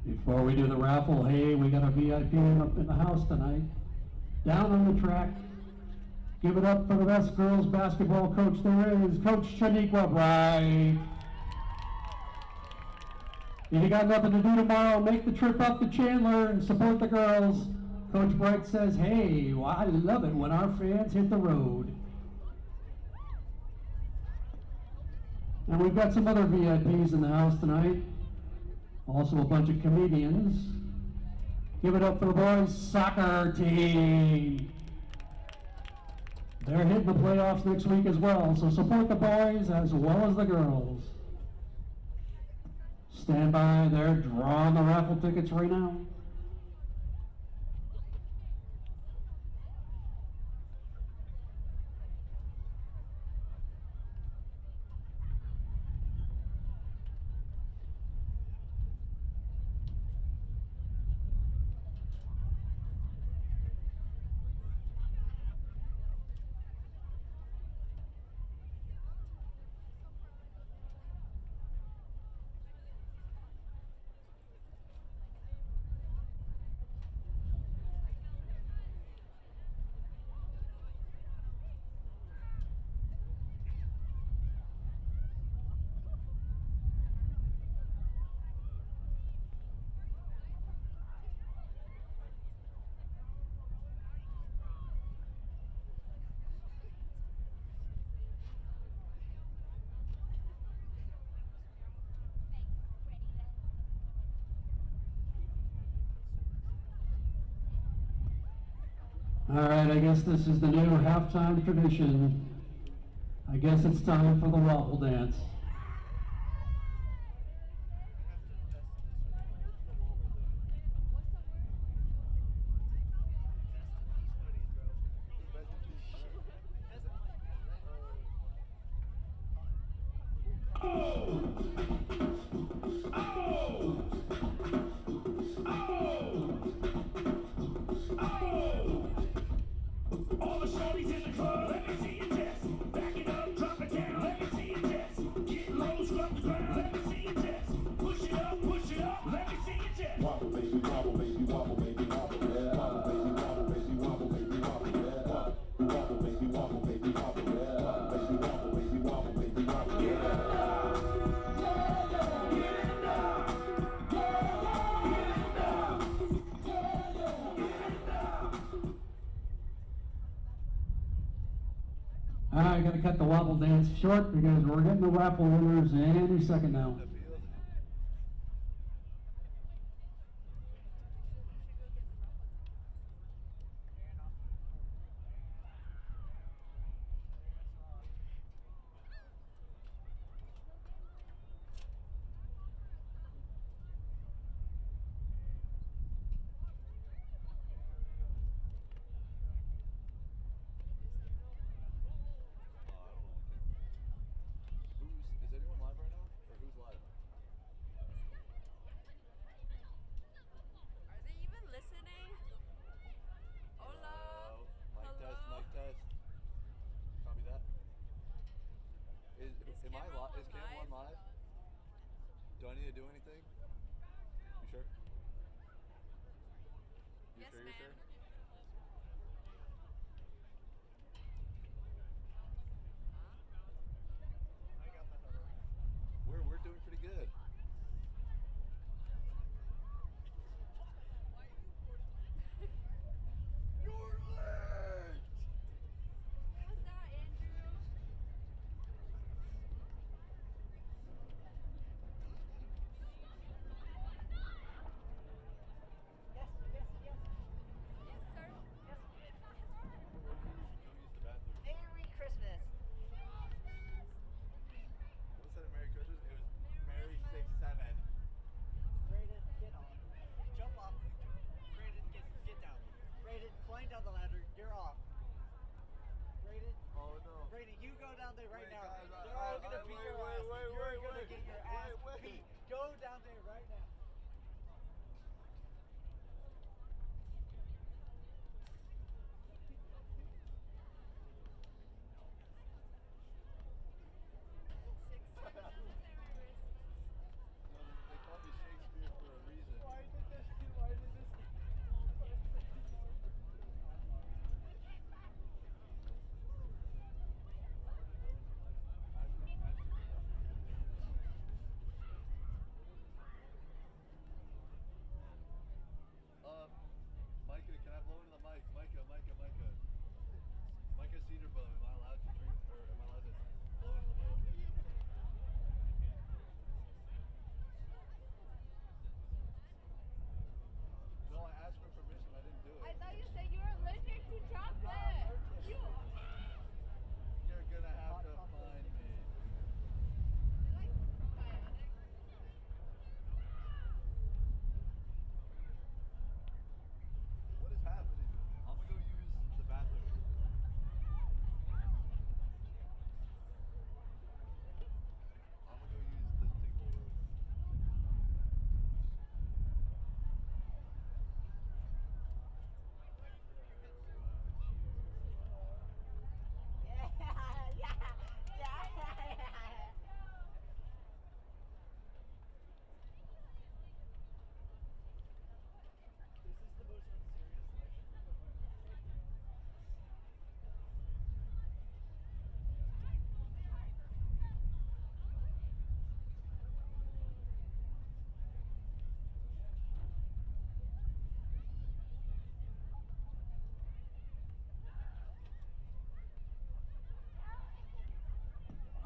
Before we do the raffle, hey, we got a VIP up in the house tonight. Down on the track, give it up for the best girls basketball coach there is, Coach Shaniqua Bright. If you got nothing to do tomorrow, make the trip up to Chandler and support the girls. Coach Bright says, hey, well, I love it when our fans hit the road. And we've got some other VIPs in the house tonight. Also a bunch of comedians. Give it up for the boys' soccer team. They're hitting the playoffs next week as well, so support the boys as well as the girls. Stand by, they're drawing the raffle tickets right now. All right, I guess this is the new halftime tradition. I guess it's time for the wobble dance. All the shorties in the club, let me see you dance. Back it up, drop it down, let me see you dance. Get low, scrub the ground, let me see you dance. Push it up, let me see you dance. Wobble baby, wobble baby, wobble baby, wobble, yeah. Wobble baby, wobble baby, wobble baby, wobble, yeah. Wobble baby, wobble baby, wobble, yeah. Wobble baby, wobble baby, wobble baby, wobble, yeah. All right, got to cut the wobble dance short because we're getting the raffle winners any second now. Is anyone live right now? Or who's live? Are they even listening? Hola. Mic Hello. test, mic test. Copy that. Is camera Cam live? one live? Do I need to do anything? You sure? Yes, You're ma'am. sure? We're doing pretty good. You're late! What was that, Andrew?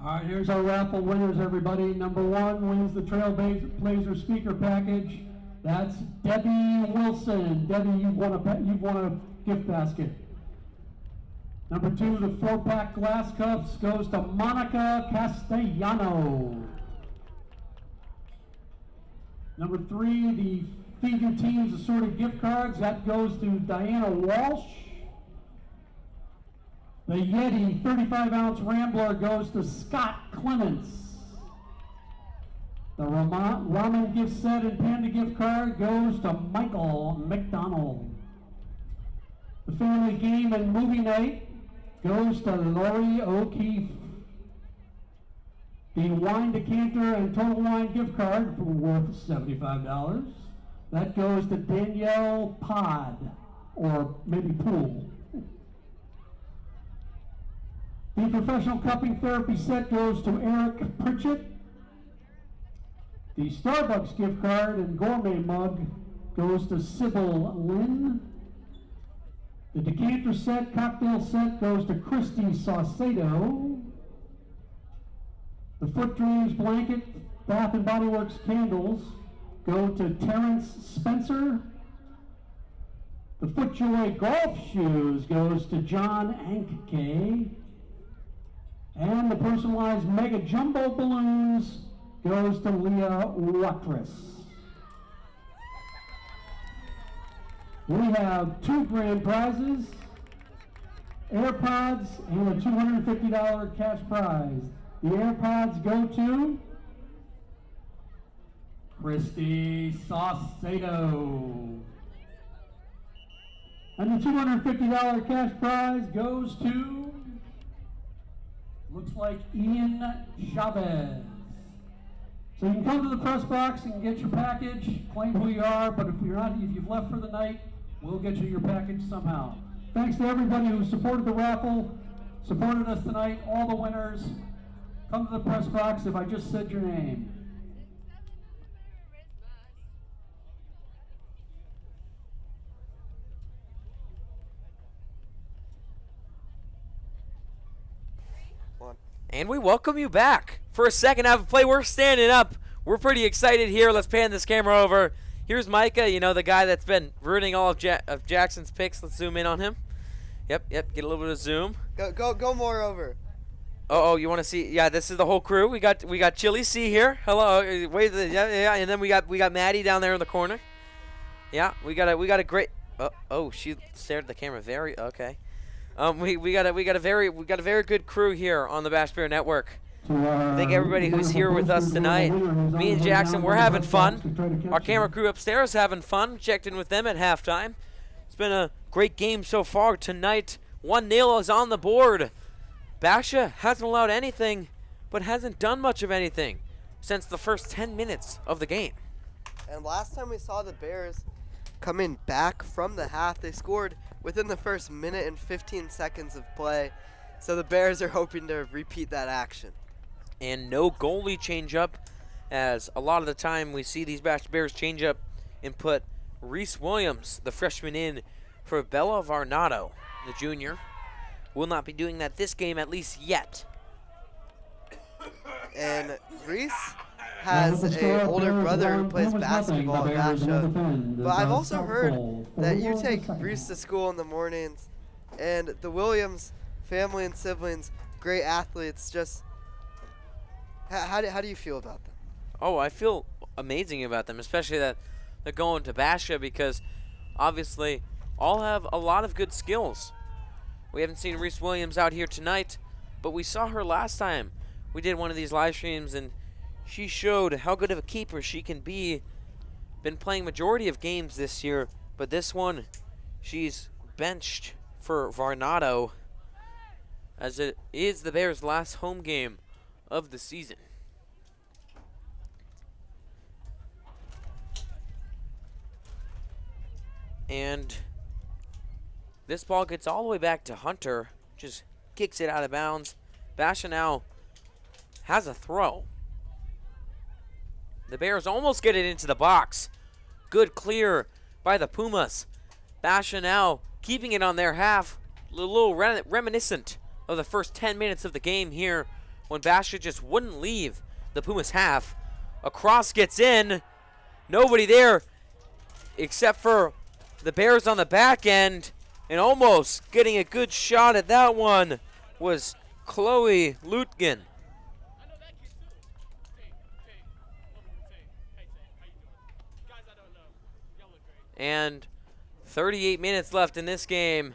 All right, here's our raffle winners, everybody. Number 1 wins the Trailblazer speaker package. That's Debbie Wilson. Debbie, you've won a gift basket. Number 2, the 4-pack glass cups goes to Monica Castellano. Number 3, the Feed Your Teams assorted gift cards. That goes to Diana Walsh. The Yeti 35-ounce Rambler goes to Scott Clements. The Ramen gift set and Panda gift card goes to Michael McDonald. The family game and movie night goes to Lori O'Keefe. The wine decanter and Total Wine gift card worth $75. That goes to Danielle Pod, or maybe Pool. The professional cupping therapy set goes to Eric Pritchett. The Starbucks gift card and gourmet mug goes to Sybil Lynn. The decanter set, cocktail set goes to Christy Saucedo. The Foot Dreams blanket, Bath and Body Works candles go to Terrence Spencer. The FootJoy golf shoes goes to John Anke. And the personalized Mega Jumbo balloons goes to Leah Watrous. We have 2 grand prizes, AirPods, and a $250 cash prize. The AirPods go to Christy Saucedo. And the $250 cash prize goes to, looks like Ian Chavez. So you can come to the press box and get your package, claim who you are, but if you've left for the night, we'll get you your package somehow. Thanks to everybody who supported the raffle, supported us tonight, all the winners. Come to the press box if I just said your name. And we welcome you back for a second half of play. We're standing up. We're pretty excited here. Let's pan this camera over. Here's Micah, you know, the guy that's been ruining all of Jackson's picks. Let's zoom in on him. Yep, get a little bit of zoom. Go more over. Oh, you want to see? Yeah, this is the whole crew. We got Chili C here. Hello. Yeah, and then we got Maddie down there in the corner. Yeah, we got a great. Oh, she stared at the camera. Very okay. We got a very good crew here on the Bash Bear Network. I think everybody who's here with us tonight, me and Jackson, we're having fun. Our camera crew upstairs having fun. Checked in with them at halftime. It's been a great game so far tonight. 1-0 is on the board. Basha hasn't allowed anything, but hasn't done much of anything since the first 10 minutes of the game. And last time we saw the Bears coming back from the half, they scored within the first minute and 15 seconds of play. So the Bears are hoping to repeat that action. And no goalie change-up, as a lot of the time we see these Bash Bears change up and put Reese Williams, the freshman, in for Bella Varnado, the junior. Will not be doing that this game, at least yet. And Reese has an older brother who plays basketball at Basha. But I've also heard that you take Reese to school in the mornings, and the Williams family and siblings, great athletes. Just how do you feel about them? Oh, I feel amazing about them, especially that they're going to Basha, because obviously all have a lot of good skills. We haven't seen Reese Williams out here tonight, but we saw her last time we did one of these live streams, and she showed how good of a keeper she can be. Been playing majority of games this year, but this one she's benched for Varnado, as it is the Bears' last home game of the season. And this ball gets all the way back to Hunter, just kicks it out of bounds. Basha now has a throw. The Bears almost get it into the box. Good clear by the Pumas. Basha now keeping it on their half. A little reminiscent of the first 10 minutes of the game here when Basha just wouldn't leave the Pumas half. A cross gets in. Nobody there except for the Bears on the back end. And almost getting a good shot at that one was Chloe Lutgen. And 38 minutes left in this game.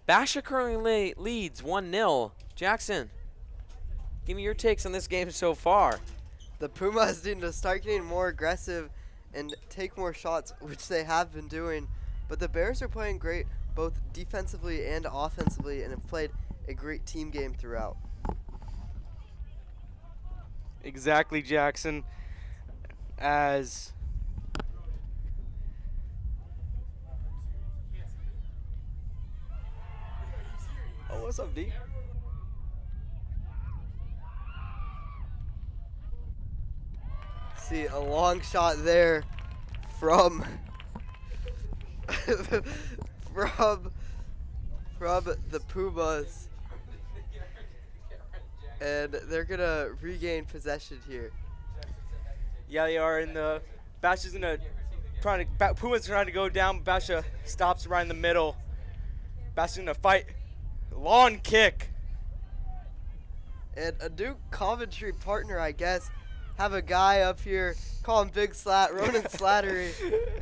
Basha currently leads 1-0. Jackson, give me your takes on this game so far. The Pumas need to start getting more aggressive and take more shots, which they have been doing. But the Bears are playing great, both defensively and offensively, and have played a great team game throughout. Exactly, Jackson. As Oh, what's up, D? See, a long shot there from from the Pumas. And they're gonna regain possession here. yeah, they are in the Basha's Pumas trying to go down. Basha stops right in the middle. Basha's gonna fight. Long kick. And a new commentary partner, I guess. Have a guy up here, call him Big Slat, Ronan Slattery.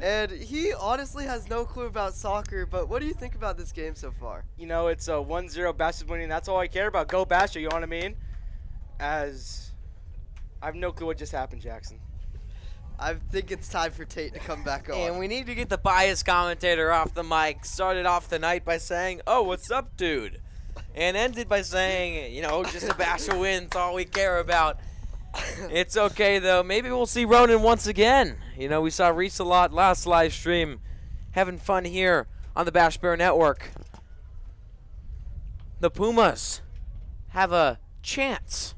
And he honestly has no clue about soccer, but what do you think about this game so far? You know, it's a 1-0 Basha's winning. That's all I care about. Go Basha, you know what I mean? As I have no clue what just happened, Jackson. I think it's time for Tate to come back on. And we need to get the biased commentator off the mic. Started off the night by saying, "Oh, what's up, dude?" And ended by saying, you know, just a Basha win's all we care about. It's okay, though. Maybe we'll see Ronan once again. You know, we saw Reese a lot last live stream. Having fun here on the Bash Bear Network. The Pumas have a chance.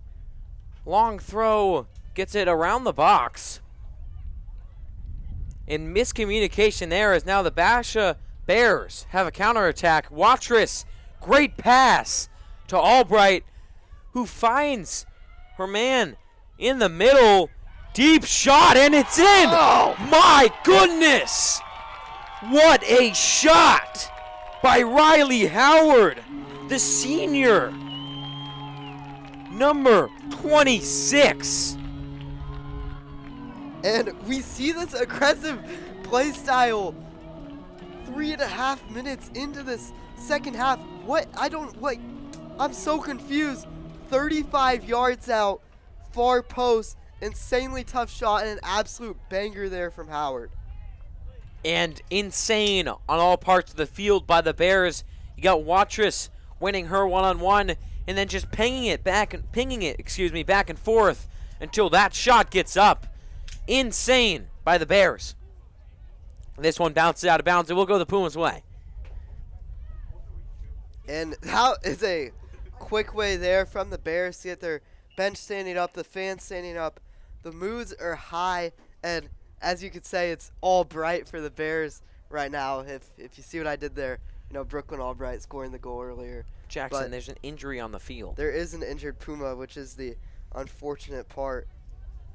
Long throw gets it around the box. In miscommunication there as now the Basha Bears have a counterattack. Watrous, great pass to Albright, who finds her man in the middle. Deep shot, and it's in! Oh, my goodness! What a shot by Riley Howard, the senior, number 26. And we see this aggressive play style 3.5 minutes into this second half. I'm so confused. 35 yards out, far post, insanely tough shot, and an absolute banger there from Howard. And insane on all parts of the field by the Bears. You got Watrous winning her one-on-one, and then just pinging it back and forth until that shot gets up. Insane by the Bears. This one bounces out of bounds. It will go the Pumas' way. And that is a quick way there from the Bears to get their bench standing up, the fans standing up. The moods are high, and as you could say, it's all bright for the Bears right now. If you see what I did there, you know, Brooklyn Albright scoring the goal earlier. Jackson, But there's an injury on the field. there is an injured Puma, which is the unfortunate part.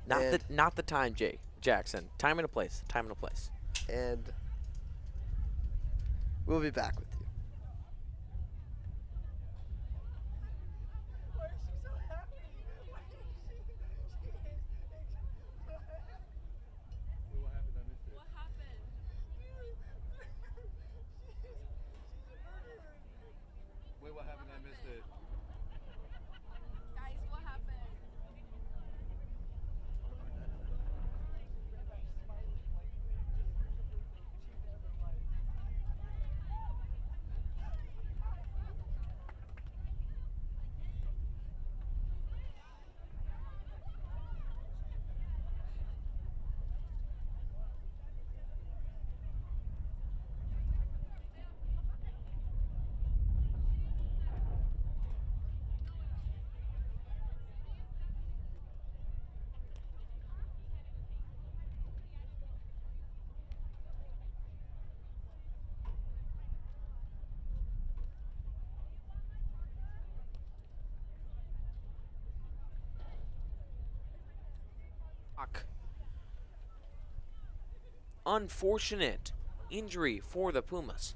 Not the time, Jackson. Time and a place. And we'll be back with you. What happened? Wait, what happened? I missed it. Guys, what happened? Unfortunate injury for the Pumas.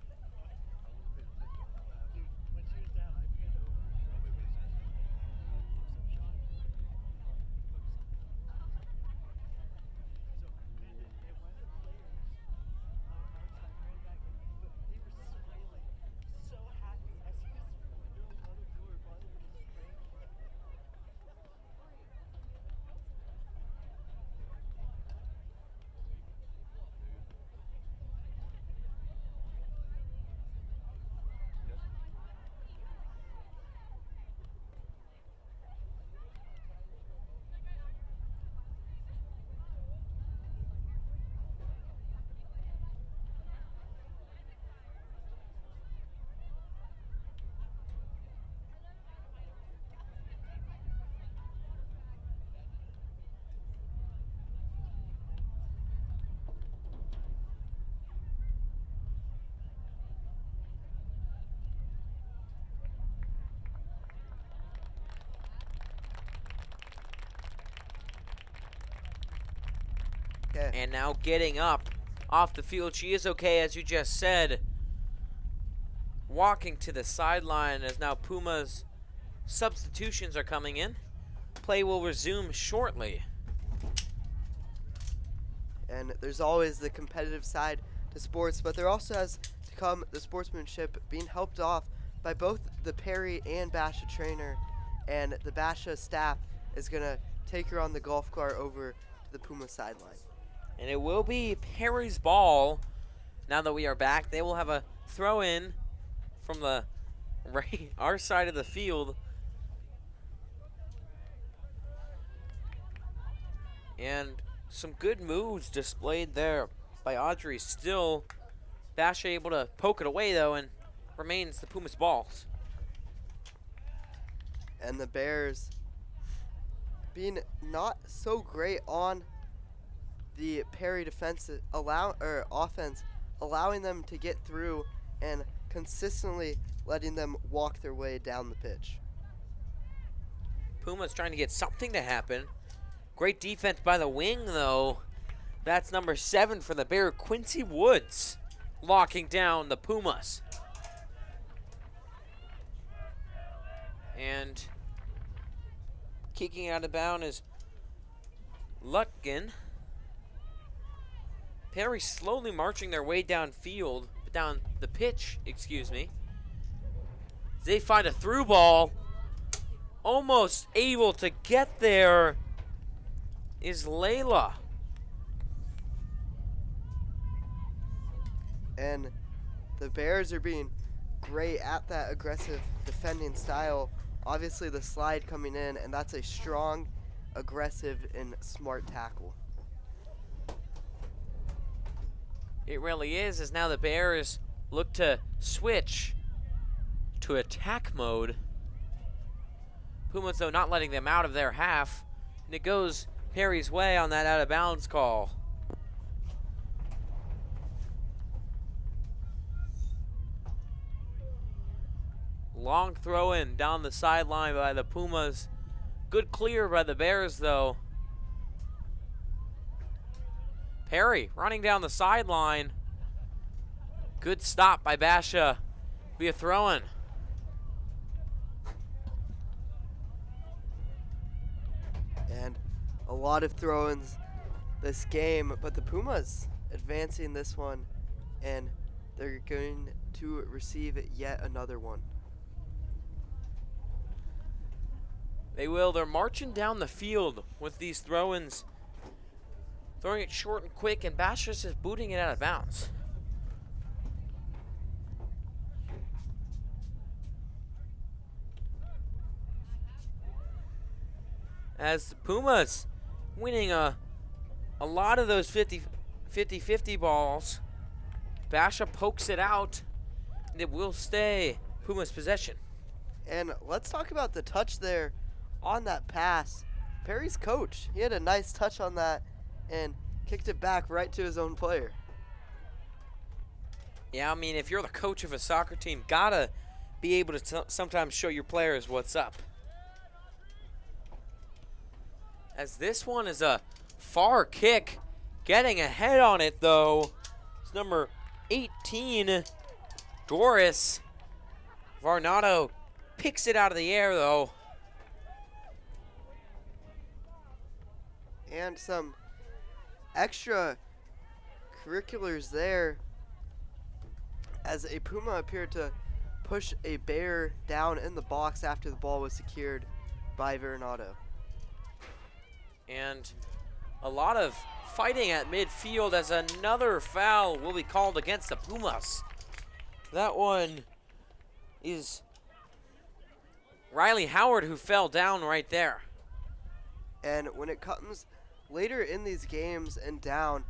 Okay. And now getting up off the field. She is okay, as you just said. Walking to the sideline as now Pumas substitutions are coming in. Play will resume shortly. And there's always the competitive side to sports, but there also has to come the sportsmanship, being helped off by both the Perry and Basha trainer, and the Basha staff is going to take her on the golf cart over to the Puma sideline. And it will be Perry's ball. Now that we are back, they will have a throw in from the our side of the field. And some good moves displayed there by Audrey. Still, Basha able to poke it away though, and remains the Pumas balls. And the Bears being not so great on the Perry offense, allowing them to get through and consistently letting them walk their way down the pitch. Pumas trying to get something to happen. Great defense by the wing though. That's number 7 for the Bear, Quincy Woods, locking down the Pumas. And kicking out of bounds is Lutgen. Perry slowly marching their way down the pitch, excuse me. They find a through ball. Almost able to get there is Layla. And the Bears are being great at that aggressive defending style. Obviously the slide coming in, and that's a strong, aggressive, and smart tackle. It really is, as now the Bears look to switch to attack mode. Pumas, though, not letting them out of their half. And it goes Perry's way on that out-of-bounds call. Long throw in down the sideline by the Pumas. Good clear by the Bears, though. Perry running down the sideline. Good stop by Basha. Be a throw-in. And a lot of throw-ins this game, but the Pumas advancing this one, and they're going to receive yet another one. They will. They're marching down the field with these throw-ins. Throwing it short and quick, and Basha's just booting it out of bounds. As the Pumas winning a lot of those 50-50 balls, Basha pokes it out, and it will stay Pumas' possession. And let's talk about the touch there on that pass. Perry's coach, he had a nice touch on that and kicked it back right to his own player. Yeah, I mean, if you're the coach of a soccer team, gotta be able to sometimes show your players what's up. As this one is a far kick. Getting ahead on it, though. It's number 18, Doris. Varnado picks it out of the air, though. And some extra curriculars there as a Puma appeared to push a Bear down in the box after the ball was secured by Varnado. And a lot of fighting at midfield as another foul will be called against the Pumas. That one is Riley Howard who fell down right there. And when it comes later in these games and down,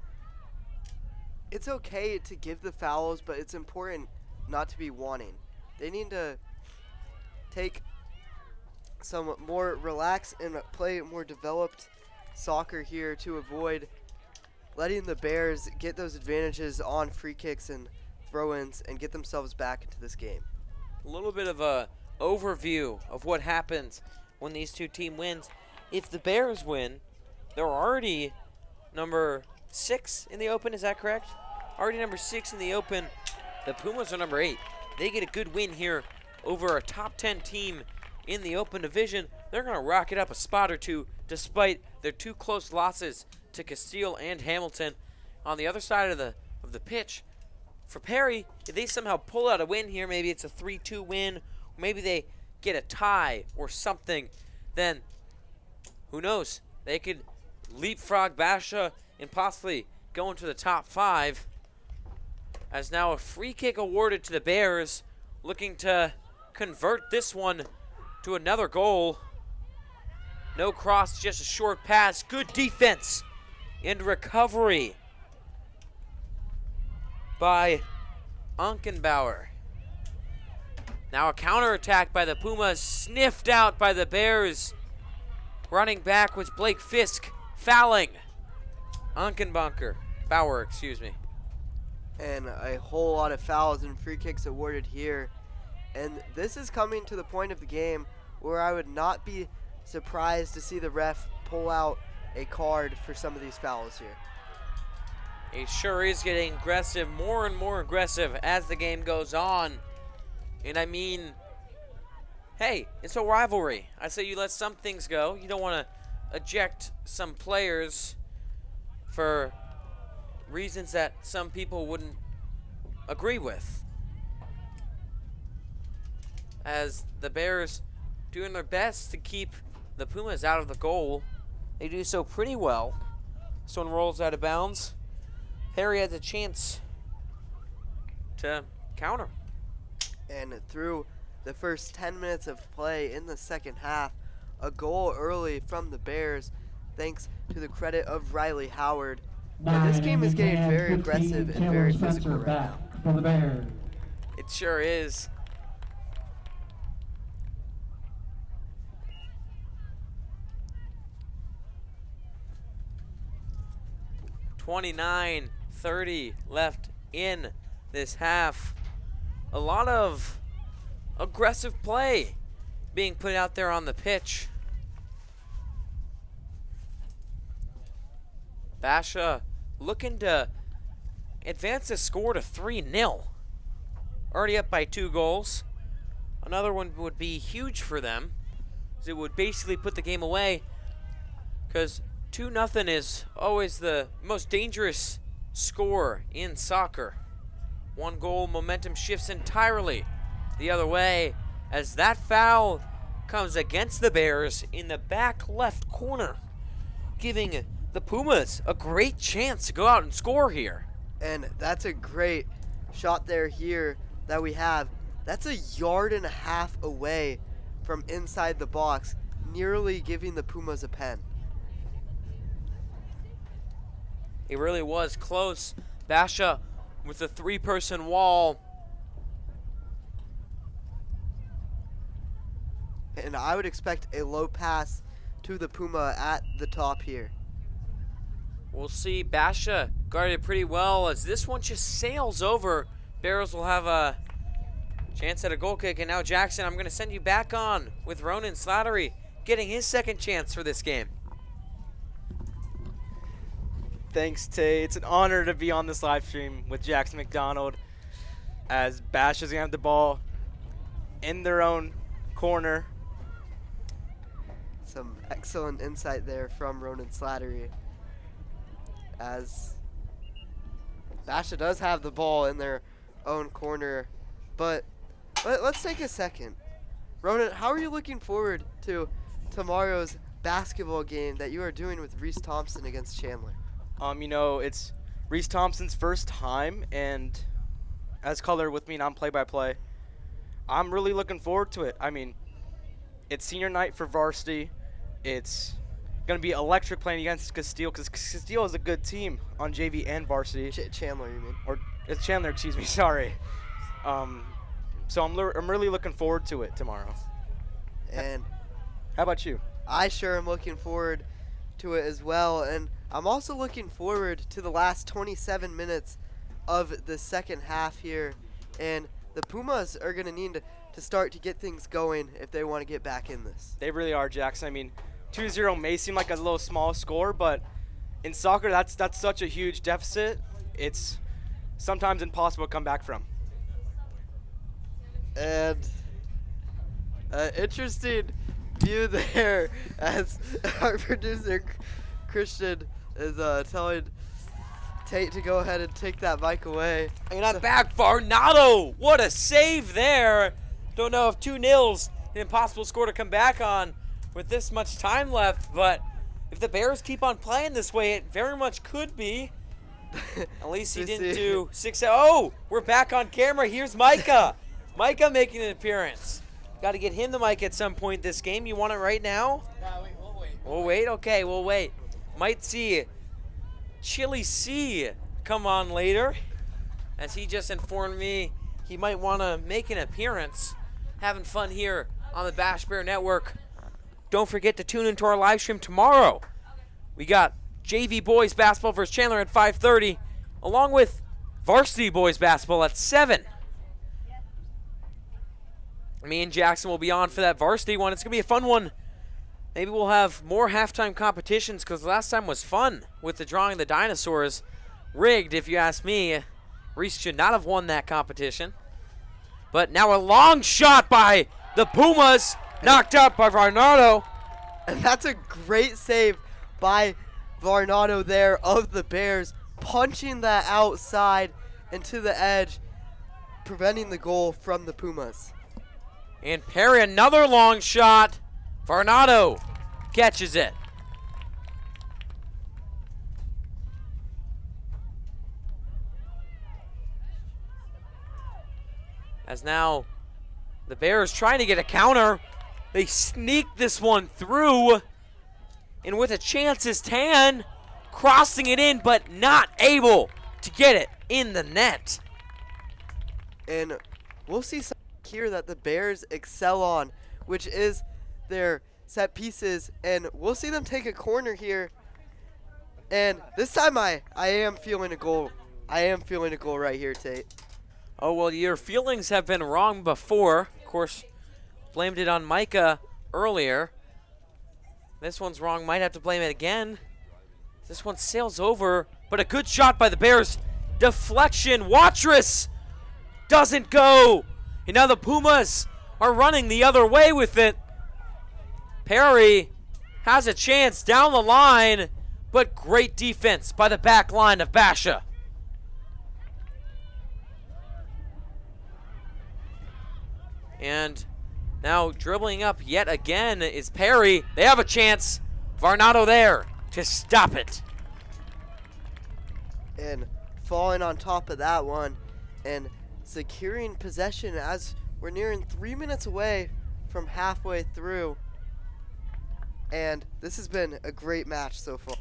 it's okay to give the fouls, but it's important not to be wanting. They need to take some more relaxed and play more developed soccer here to avoid letting the Bears get those advantages on free kicks and throw-ins and get themselves back into this game. A little bit of a overview of what happens when these two teams win. If the Bears win, they're already number 6 in the Open, is that correct? Already number 6 in the Open. The Pumas are number 8. They get a good win here over a top 10 team in the Open division. They're going to rock it up a spot or two despite their 2 close losses to Castile and Hamilton. On the other side of the pitch, for Perry, if they somehow pull out a win here, maybe it's a 3-2 win, or maybe they get a tie or something, then who knows? They could leapfrog Basha and possibly go into the top 5. As now a free kick awarded to the Bears, looking to convert this one to another goal. No cross, just a short pass. Good defense and recovery by Unkenbauer. Now a counterattack by the Pumas, sniffed out by the Bears. Running back was Blake Fisk, fouling Bauer, excuse me. And a whole lot of fouls and free kicks awarded here. And this is coming to the point of the game where I would not be surprised to see the ref pull out a card for some of these fouls here. He sure is getting aggressive, more and more aggressive as the game goes on. And I mean, hey, it's a rivalry. I say you let some things go. You don't want to eject some players for reasons that some people wouldn't agree with. As the Bears doing their best to keep the Pumas out of the goal. They do so pretty well. This one rolls out of bounds. Perry has a chance to counter. And through the first 10 minutes of play in the second half, a goal early from the Bears, thanks to the credit of Riley Howard. And this game is getting very aggressive and very physical right now. For the Bears. It sure is. .29:30 left in this half. A lot of aggressive play being put out there on the pitch. Basha looking to advance the score to 3-0. Already up by 2 goals. Another one would be huge for them, as it would basically put the game away, because 2-0 is always the most dangerous score in soccer. 1 goal, momentum shifts entirely the other way, as that foul comes against the Bears in the back left corner, giving the Pumas a great chance to go out and score here. And that's a great shot there here that we have. That's 1.5 yards away from inside the box, nearly giving the Pumas a pen. It really was close. Basha with a 3-person wall. And I would expect a low pass to the Puma at the top here. We'll see. Basha guarded pretty well as this one just sails over. Bears will have a chance at a goal kick. And now Jackson, I'm going to send you back on with Ronan Slattery getting his second chance for this game. Thanks, Tay. It's an honor to be on this live stream with Jackson McDonald as Basha's going to have the ball in their own corner. Some excellent insight there from Ronan Slattery, as Basha does have the ball in their own corner. But let's take a second. Ronan, how are you looking forward to tomorrow's basketball game that you are doing with Reese Thompson against Chandler? You know, it's Reese Thompson's first time, and as color with me, and I'm play-by-play. I'm really looking forward to it. I mean, it's senior night for Varsity. It's going to be electric playing against Castile, because Castile is a good team on JV and Varsity. Chandler, you mean? Or it's Chandler, excuse me, sorry. So I'm really looking forward to it tomorrow. And how about you? I sure am looking forward to it as well. And I'm also looking forward to the last 27 minutes of the second half here. And the Pumas are going to need to start to get things going if they want to get back in this. They really are, Jackson. I mean, 2-0 may seem like a little small score, but in soccer, that's such a huge deficit. It's sometimes impossible to come back from. And interesting view there as our producer Christian is telling Tate to go ahead and take that mic away. And I'm back, Varnado. What a save there. Don't know if 2-0's an impossible score to come back on with this much time left, but if the Bears keep on playing this way, it very much could be. At least he didn't do 6. Oh, we're back on camera. Here's Micah. Micah making an appearance. Got to get him the mic at some point this game. You want it right now? Nah, we'll wait. We'll wait? Okay, we'll wait. Might see Chili C come on later, as he just informed me he might want to make an appearance. Having fun here on the Bash Bear Network. Don't forget to tune into our live stream tomorrow. We got JV Boys Basketball versus Chandler at 5:30, along with Varsity Boys Basketball at 7. Me and Jackson will be on for that Varsity one. It's going to be a fun one. Maybe we'll have more halftime competitions, because last time was fun with the drawing the dinosaurs. Rigged, if you ask me. Reese should not have won that competition. But now a long shot by the Pumas, knocked out by Varnado. And that's a great save by Varnado there of the Bears, punching that outside into the edge, preventing the goal from the Pumas. And Perry, another long shot. Varnado catches it. As now the Bears trying to get a counter. They sneak this one through. And with a chance is Tan crossing it in, but not able to get it in the net. And we'll see something here that the Bears excel on, which is their set pieces. And we'll see them take a corner here. And this time I am feeling a goal. I am feeling a goal right here, Tate. Oh, well, your feelings have been wrong before. Of course, blamed it on Micah earlier. This one's wrong. Might have to blame it again. This one sails over, but a good shot by the Bears. Deflection. Watrous doesn't go. And now the Pumas are running the other way with it. Perry has a chance down the line, but great defense by the back line of Basha. And now dribbling up yet again is Perry. They have a chance. Varnado there to stop it. And falling on top of that one and securing possession as we're nearing 3 minutes away from halfway through. And this has been a great match so far.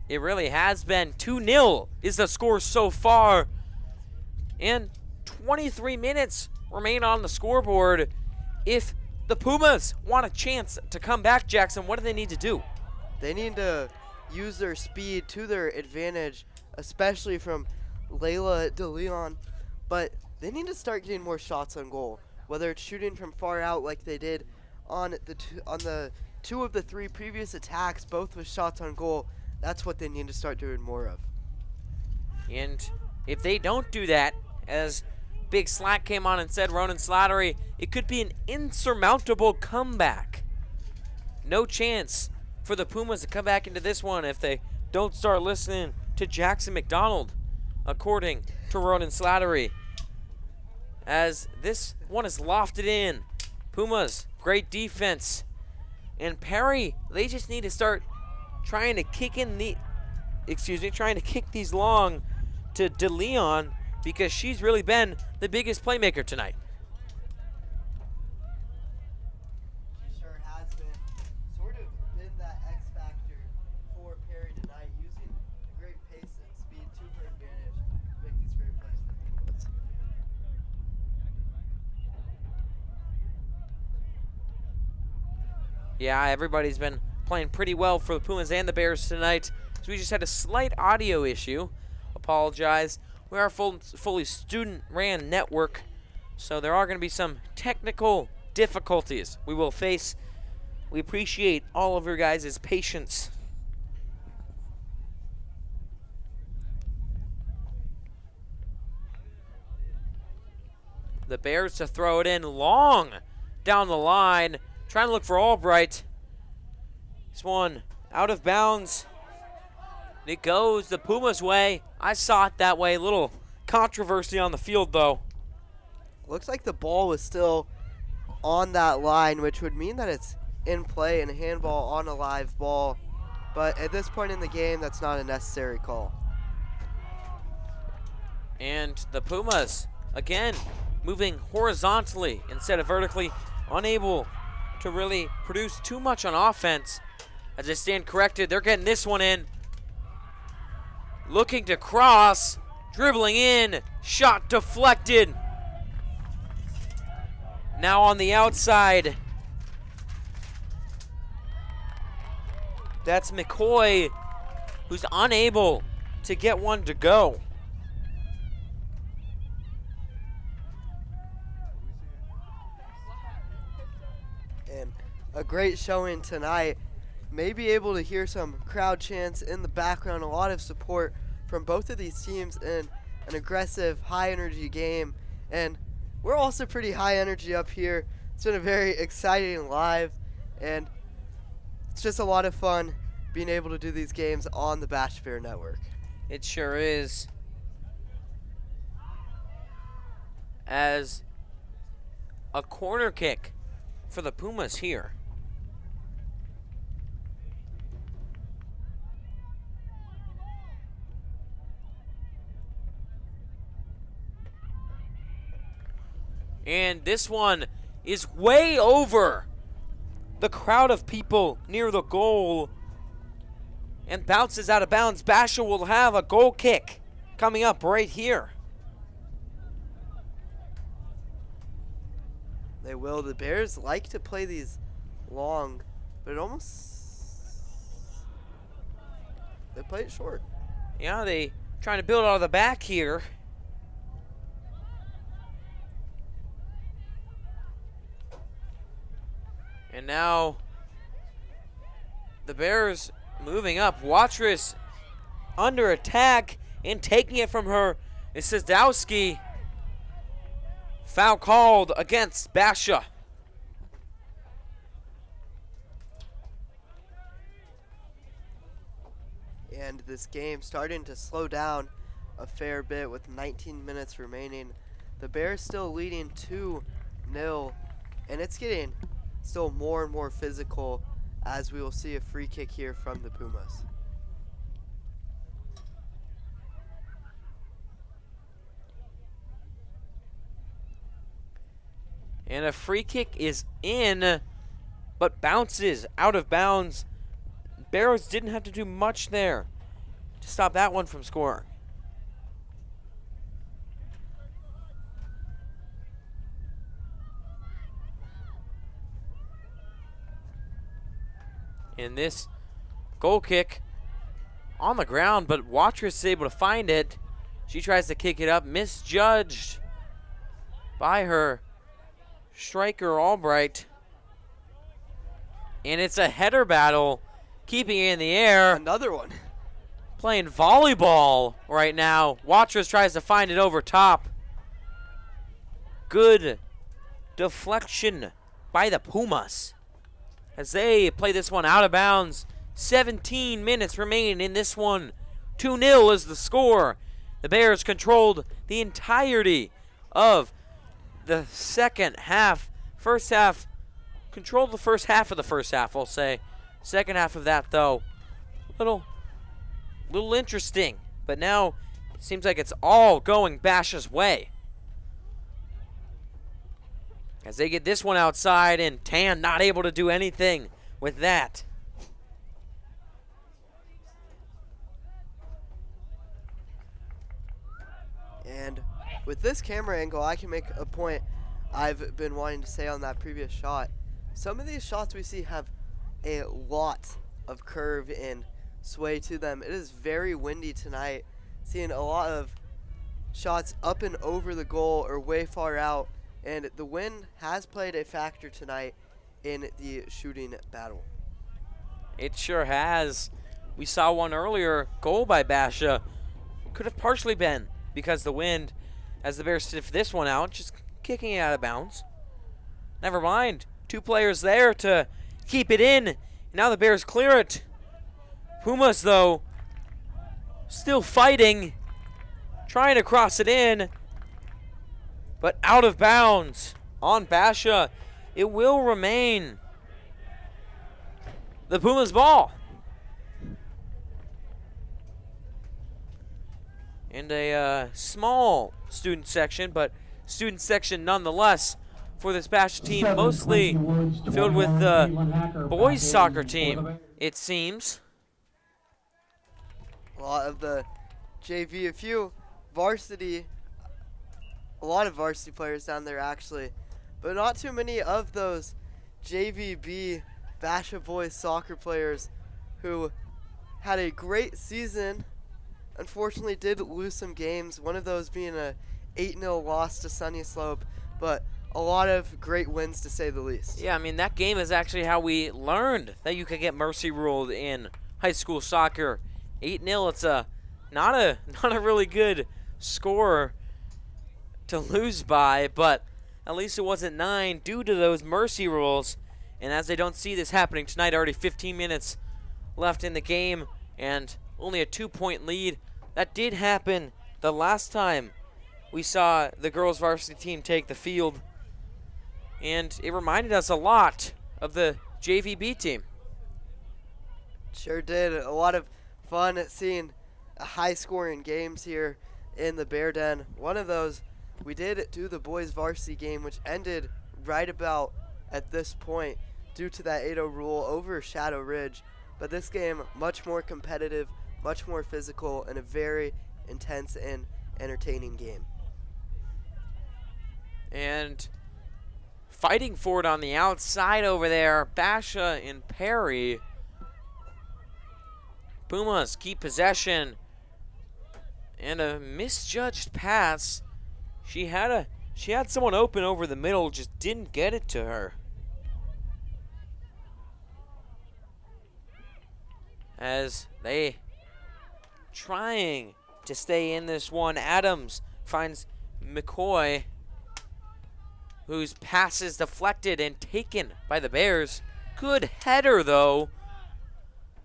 It really has been. 2-0 is the score so far. And 23 minutes remain on the scoreboard. If the Pumas want a chance to come back, Jackson, what do they need to do? They need to use their speed to their advantage, especially from Layla DeLeon. But they need to start getting more shots on goal, whether it's shooting from far out like they did on the two of the three previous attacks, both with shots on goal. that's what they need to start doing more of. And if they don't do that, as Big Slack came on and said, Ronan Slattery, it could be an insurmountable comeback. No chance for the Pumas to come back into this one if they don't start listening to Jackson McDonald, according to Ronan Slattery. As this one is lofted in. Pumas, great defense. And Perry, they just need to start trying to kick these long to DeLeon, because she's really been the biggest playmaker tonight. She sure has been. Sort of been that X factor for Perry tonight, using great pace and speed to her advantage to make these great plays for the Pumas. Yeah, everybody's been playing pretty well for the Pumas and the Bears tonight. So we just had a slight audio issue. Apologize. We are a fully student-ran network, so there are going to be some technical difficulties we will face. We appreciate all of your guys' patience. The Bears to throw it in long down the line, trying to look for Albright. This one out of bounds. It goes the Pumas' way. I saw it that way. A little controversy on the field, though. Looks like the ball was still on that line, which would mean that it's in play and a handball on a live ball. But at this point in the game, that's not a necessary call. And the Pumas, again, moving horizontally instead of vertically, unable to really produce too much on offense. As they stand corrected, they're getting this one in. Looking to cross, dribbling in, shot deflected. Now on the outside. That's McCoy, who's unable to get one to go. And a great showing tonight. May be able to hear some crowd chants in the background, a lot of support from both of these teams in an aggressive, high-energy game. And we're also pretty high energy up here. It's been a very exciting live, and it's just a lot of fun being able to do these games on the Bash Fair Network. It sure is. As a corner kick for the Pumas here. And this one is way over the crowd of people near the goal and bounces out of bounds. Basha will have a goal kick coming up right here. They will. The Bears like to play these long, but it almost, they play it short. Yeah, they trying to build out of the back here. And now the Bears moving up. Watrous under attack and taking it from her is Sadowski. Foul called against Basha. And this game starting to slow down a fair bit with 19 minutes remaining. The Bears still leading 2-0, and it's getting still more and more physical as we will see a free kick here from the Pumas. And a free kick is in, but bounces out of bounds. Bears didn't have to do much there to stop that one from scoring. And this goal kick on the ground, but Watrous is able to find it. She tries to kick it up, misjudged by her striker Albright. And it's a header battle, keeping it in the air. Another one. playing volleyball right now. Watchers tries to find it over top. Good deflection by the Pumas as they play this one out of bounds. 17 minutes remaining in this one. 2-0 is the score. The Bears controlled the entirety of the second half. First half, controlled the first half of the first half, I'll say. Second half of that, though, little interesting. But now it seems like it's all going Basha's way, as they get this one outside, and Tan not able to do anything with that. And with this camera angle, I can make a point I've been wanting to say on that previous shot. Some of these shots we see have a lot of curve and sway to them. It is very windy tonight. Seeing a lot of shots up and over the goal or way far out. And the wind has played a factor tonight in the shooting battle. It sure has. We saw one earlier, goal by Basha. Could have partially been because the wind, as the Bears stiff this one out, just kicking it out of bounds. Never mind. 2 players there to keep it in. Now the Bears clear it. Pumas, though, still fighting, trying to cross it in, but out of bounds on Basha. It will remain the Pumas ball. And a small student section, but student section nonetheless for this Basha team, mostly filled with the boys soccer team, it seems. A lot of the JV, a lot of varsity players down there actually, but not too many of those JVB Basha boys soccer players who had a great season. Unfortunately did lose some games, one of those being a 8-0 loss to Sunny Slope, but a lot of great wins to say the least. Yeah, I mean, that game is actually how we learned that you could get mercy ruled in high school soccer. 8-0, it's not a really good score to lose by, but at least it wasn't 9 due to those mercy rules. And as they don't see this happening tonight, already 15 minutes left in the game and only a 2-point lead. That did happen the last time we saw the girls varsity team take the field, and it reminded us a lot of the JVB team. Sure did. A lot of fun seeing high-scoring games here in the Bear Den. One of those, we did do the boys varsity game, which ended right about at this point due to that 8-0 rule over Shadow Ridge. But this game, much more competitive, much more physical, and a very intense and entertaining game. And fighting for it on the outside over there, Basha and Perry. Pumas keep possession, and a misjudged pass. She had someone open over the middle, just didn't get it to her. As they trying to stay in this one. Adams finds McCoy, whose pass is deflected and taken by the Bears. Good header, though.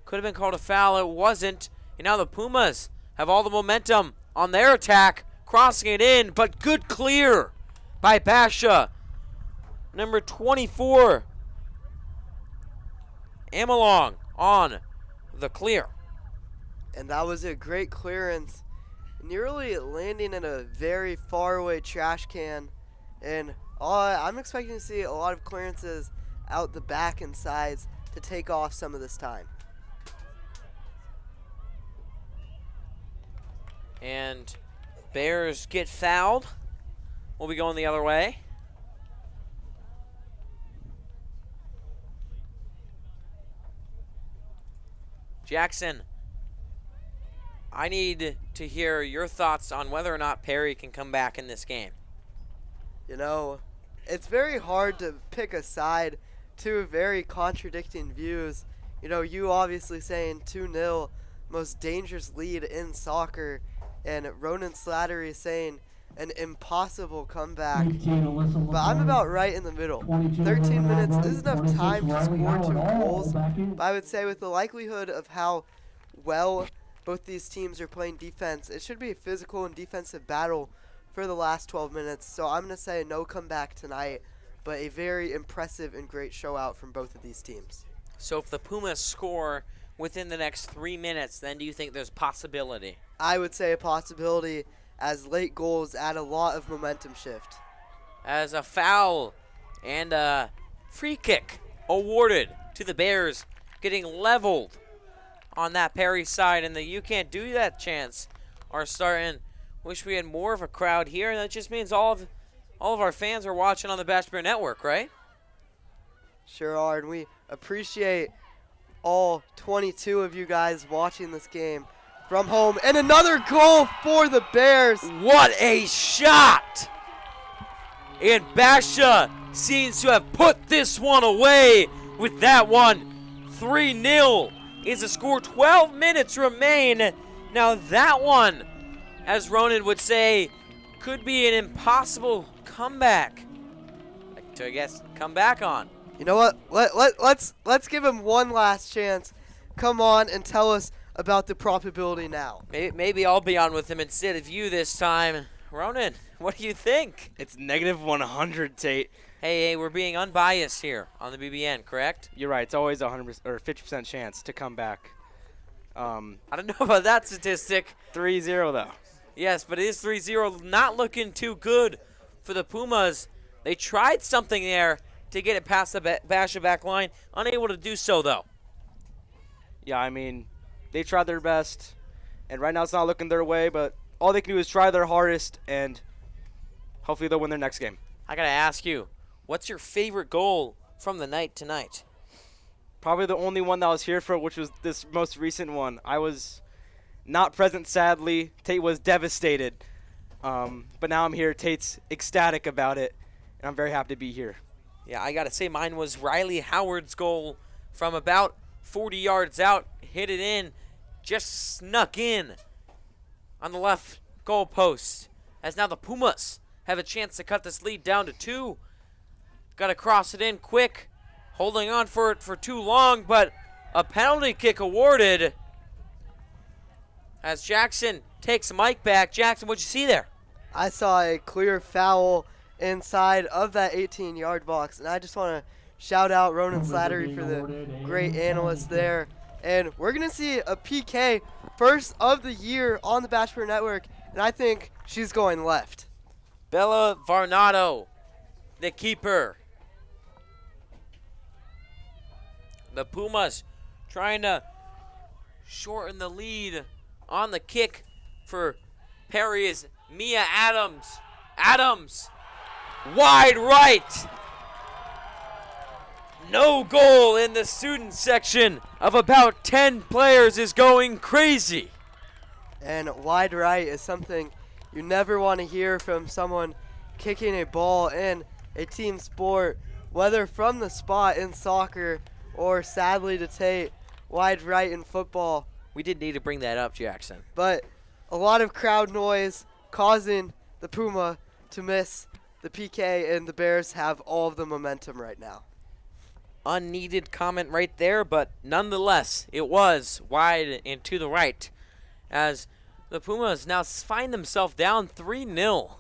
Could have been called a foul. It wasn't. And now the Pumas have all the momentum on their attack, crossing it in, but good clear by Basha. Number 24, Amalong on the clear. And that was a great clearance, nearly landing in a very far away trash can. And I'm expecting to see a lot of clearances out the back and sides to take off some of this time. And Bears get fouled. We'll be going the other way. Jackson, I need to hear your thoughts on whether or not Perry can come back in this game. You know, it's very hard to pick a side. Two very contradicting views. You know, you obviously saying 2-0, most dangerous lead in soccer. And Ronan Slattery saying an impossible comeback. 18, Alyssa But I'm LaFleur. about right in the middle. 22, 13 minutes Ronaldo. is enough 26, time to Riley score 2 Howard, all goals. back in. But I would say with the likelihood of how well both these teams are playing defense, it should be a physical and defensive battle for the last 12 minutes. So I'm going to say no comeback tonight, but a very impressive and great show out from both of these teams. So if the Pumas score within the next 3 minutes, then do you think there's possibility? I would say a possibility, as late goals add a lot of momentum shift. As a foul and a free kick awarded to the Bears, getting leveled on that Perry side, and the "you can't do that" chants are starting. Wish we had more of a crowd here, and that just means all of our fans are watching on the Bash Bear Network, right? Sure are, and we appreciate all 22 of you guys watching this game from home. And another goal for the Bears. What a shot! And Basha seems to have put this one away with that one. 3-0 is the score. 12 minutes remain. Now that one, as Ronan would say, could be an impossible comeback to, I guess, come back on. You know what? Let's give him one last chance. Come on and tell us about the probability now. Maybe I'll be on with him instead of you this time. Ronan, what do you think? It's -100, Tate. Hey, we're being unbiased here on the BBN, correct? You're right. It's always a 100% or 50% chance to come back. I don't know about that statistic. 3-0 though. Yes, but it is 3-0. Not looking too good for the Pumas. They tried something there to get it past the Basha back line. Unable to do so, though. Yeah, I mean, they tried their best, and right now it's not looking their way, but all they can do is try their hardest, and hopefully they'll win their next game. I got to ask you, what's your favorite goal from the night tonight? Probably the only one that I was here for, which was this most recent one. I was not present, sadly. Tate was devastated, but now I'm here. Tate's ecstatic about it, and I'm very happy to be here. Yeah, I got to say mine was Riley Howard's goal from about 40 yards out. Hit it in, just snuck in on the left goal post. As now the Pumas have a chance to cut this lead down to 2. Got to cross it in quick. Holding on for it for too long, but a penalty kick awarded. As Jackson takes Mike back. Jackson, what'd you see there? I saw a clear foul inside of that 18-yard box, and I just want to shout out Ronan Slattery for the great analyst there. And we're going to see a PK first of the year on the Bash Bear Network, and I think she's going left. Bella Varnado, the keeper. The Pumas trying to shorten the lead on the kick for Perry is Mia Adams. Adams, wide right. No goal in the student section of about 10 players is going crazy. And wide right is something you never want to hear from someone kicking a ball in a team sport, whether from the spot in soccer or, sadly to Tate, wide right in football. We did need to bring that up, Jackson. But a lot of crowd noise causing the Puma to miss the PK, and the Bears have all of the momentum right now. Unneeded comment right there, but nonetheless, it was wide and to the right as the Pumas now find themselves down 3-0.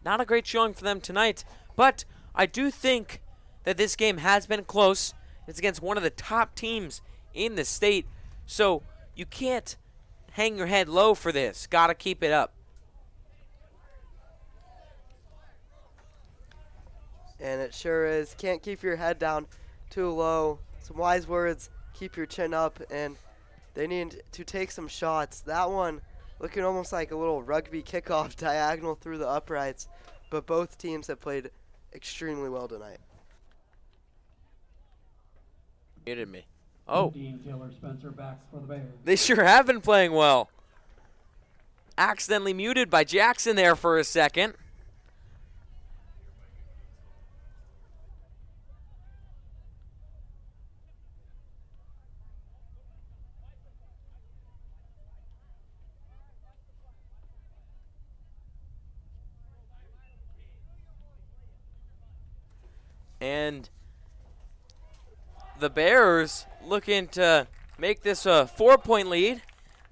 Not a great showing for them tonight, but I do think that this game has been close. It's against one of the top teams in the state, so you can't hang your head low for this. Got to keep it up. And it sure is. Can't keep your head down too low. Some wise words, keep your chin up, and they need to take some shots. That one looking almost like a little rugby kickoff diagonal through the uprights, but both teams have played extremely well tonight. Muted me. Oh, Dean Taylor Spencer backs for the Bears. they sure have been playing well. Accidentally muted by Jackson there for a second. And the Bears looking to make this a 4-point lead.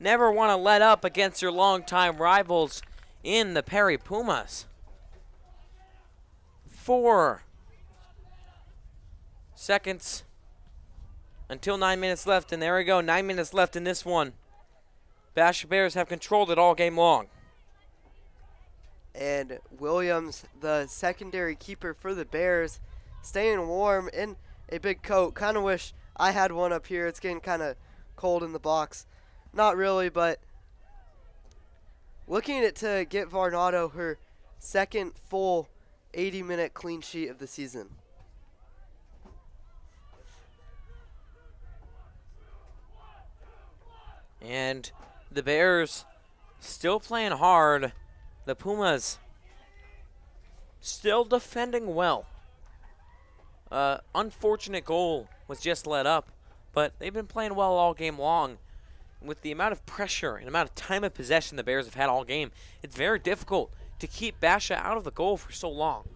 Never want to let up against your longtime rivals in the Perry Pumas. 4 seconds until 9 minutes left, and there we go, 9 minutes left in this one. Basha Bears have controlled it all game long. And Williams, the secondary keeper for the Bears, staying warm in a big coat. Kind of wish I had one up here. It's getting kind of cold in the box. Not really, but looking at to get Varnado her second full 80-minute clean sheet of the season. And the Bears still playing hard. The Pumas still defending well. Unfortunate goal was just let up, but they've been playing well all game long. With the amount of pressure and amount of time of possession the Bears have had all game, it's very difficult to keep Basha out of the goal for so long.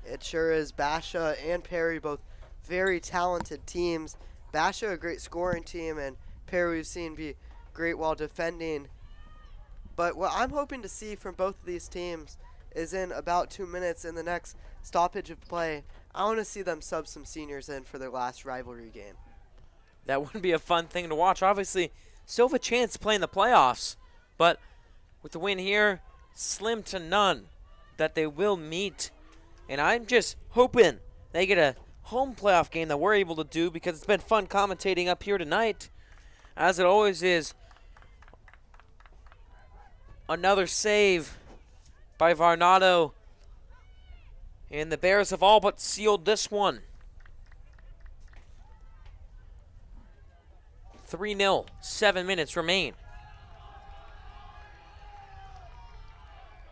It sure is. Basha and Perry, both very talented teams. Basha, a great scoring team, and Perry we've seen be great while defending. But what I'm hoping to see from both of these teams is in about 2 minutes in the next stoppage of play, I want to see them sub some seniors in for their last rivalry game. That would be a fun thing to watch. Obviously, still have a chance to play in the playoffs, but with the win here, slim to none that they will meet. And I'm just hoping they get a home playoff game that we're able to do, because it's been fun commentating up here tonight, as it always is. Another save by Varnado, and the Bears have all but sealed this one. 3-0, 7 minutes remain.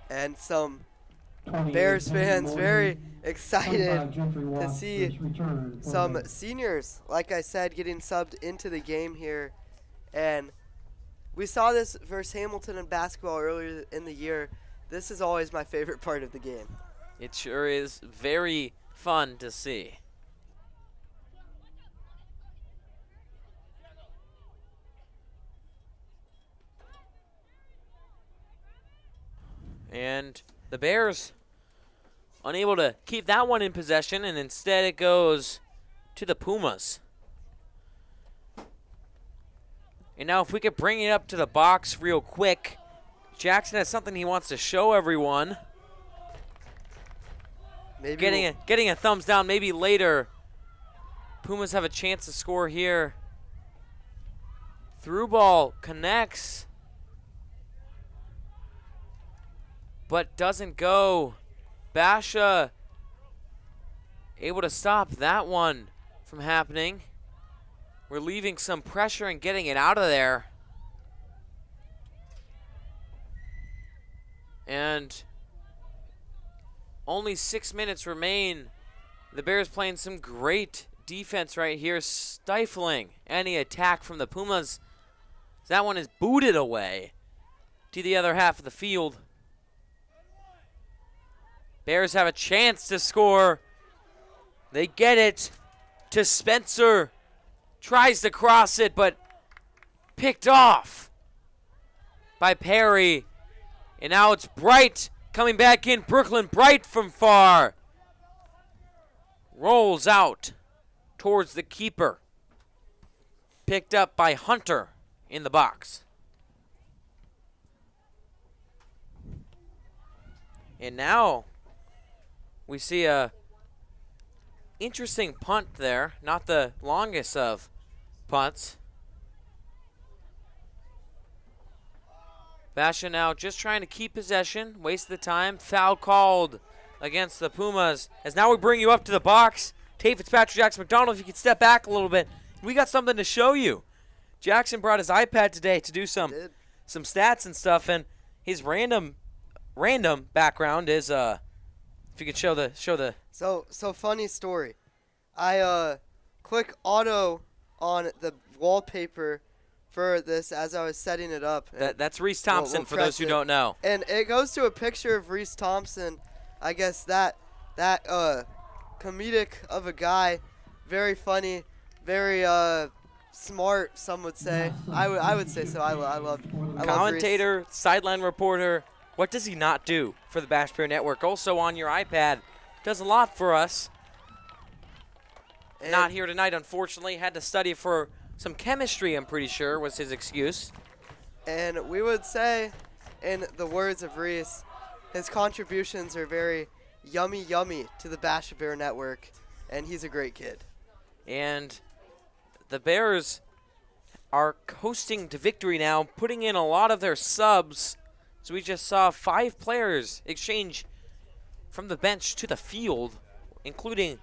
And some Bears fans very excited to see some seniors, like I said, getting subbed into the game here. And we saw this versus Hamilton in basketball earlier in the year. This is always my favorite part of the game. It sure is very fun to see. And the Bears unable to keep that one in possession, and instead it goes to the Pumas. And now if we could bring it up to the box real quick. Jackson has something he wants to show everyone. Maybe Getting a thumbs down, maybe later. Pumas have a chance to score here. Through ball connects, but doesn't go. Basha able to stop that one from happening. Relieving some pressure and getting it out of there. And only 6 minutes remain. The Bears playing some great defense right here, stifling any attack from the Pumas. That one is booted away to the other half of the field. Bears have a chance to score. They get it to Spencer. Tries to cross it, but picked off by Perry. And now it's Bright coming back in. Brooklyn Bright from far. Rolls out towards the keeper. Picked up by Hunter in the box. And now we see a interesting punt there. Not the longest of punts. Basha now just trying to keep possession. Waste the time. Foul called against the Pumas. As now we bring you up to the box. Tate Fitzpatrick, Jackson McDonald, if you could step back a little bit. We got something to show you. Jackson brought his iPad today to do some stats and stuff, and his random background is if you could show the So funny story. I click auto on the wallpaper for this as I was setting it up. That's Reese Thompson, for those who don't know. And it goes to a picture of Reese Thompson. I guess that comedic of a guy, very funny, very smart. Some would say. I would say so. I love Reese. Commentator, sideline reporter. What does he not do for the Bash Bear Network? Also on your iPad, does a lot for us. And Not here tonight, unfortunately. Had to study for some chemistry, I'm pretty sure, was his excuse. And we would say, in the words of Reese, his contributions are very yummy to the Bash Bear Network, and he's a great kid. And the Bears are coasting to victory now, putting in a lot of their subs. So we just saw 5 players exchange from the bench to the field, including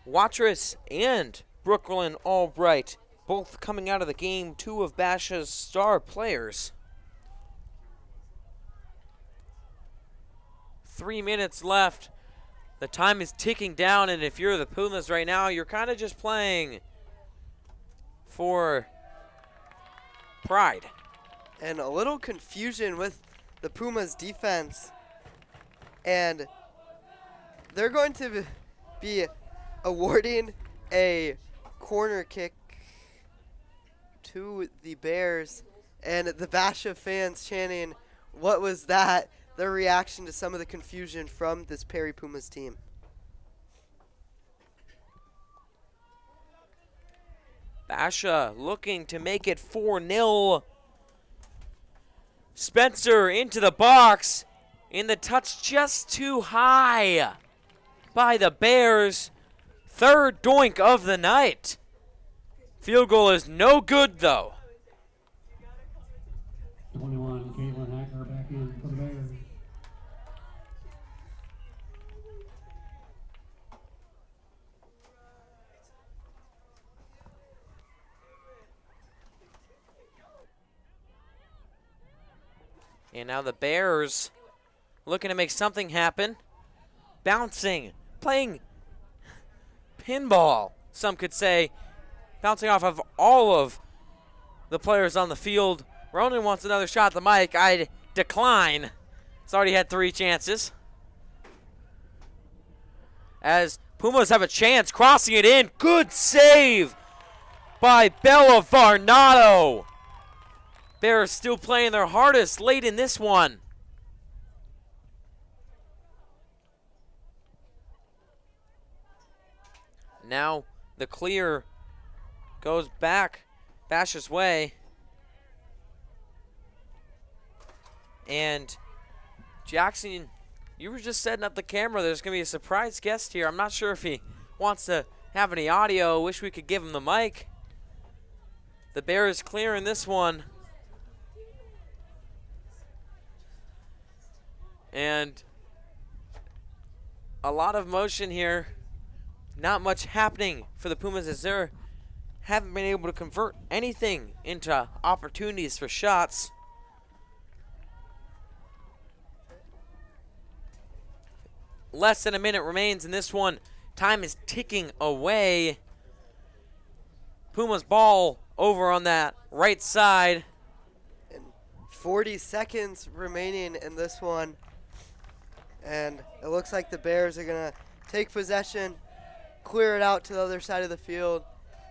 Watrous and Brooklyn Albright, both coming out of the game, 2 of Basha's star players. 3 minutes left. The time is ticking down, and if you're the Pumas right now, you're kind of just playing for pride. And a little confusion with the Pumas defense. And they're going to be awarding a corner kick to the Bears. And the Basha fans chanting, "What was that?" Their reaction to some of the confusion from this Perry Pumas team. Basha looking to make it 4-0. Spencer into the box. In the touch just too high by the Bears. 3rd doink of the night. Field goal is no good, though. 21, Caitlin Hacker back in for the Bears. And now the Bears looking to make something happen. Bouncing, playing pinball, some could say. Bouncing off of all of the players on the field. Ronan wants another shot at the mic. I decline. He's already had 3 chances. As Pumas have a chance, crossing it in. Good save by Bella Varnado. Bears still playing their hardest late in this one. Now the clear goes back Basha's way. And Jackson, you were just setting up the camera. There's going to be a surprise guest here. I'm not sure if he wants to have any audio. Wish we could give him the mic. The Bears clearing this one. And a lot of motion here. Not much happening for the Pumas as they haven't been able to convert anything into opportunities for shots. Less than a minute remains in this one. Time is ticking away. Pumas ball over on that right side. And 40 seconds remaining in this one. And it looks like the Bears are going to take possession, clear it out to the other side of the field,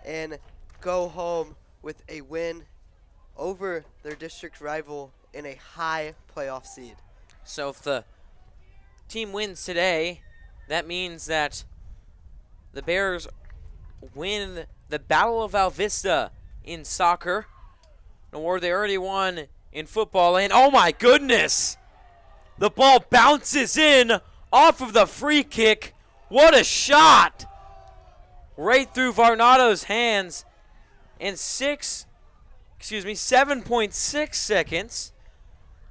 and go home with a win over their district rival in a high playoff seed. So if the team wins today, that means that the Bears win the Battle of Val Vista in soccer, an award they already won in football. And oh my goodness, the ball bounces in off of the free kick. What a shot! Right through Varnado's hands. In 7.6 seconds.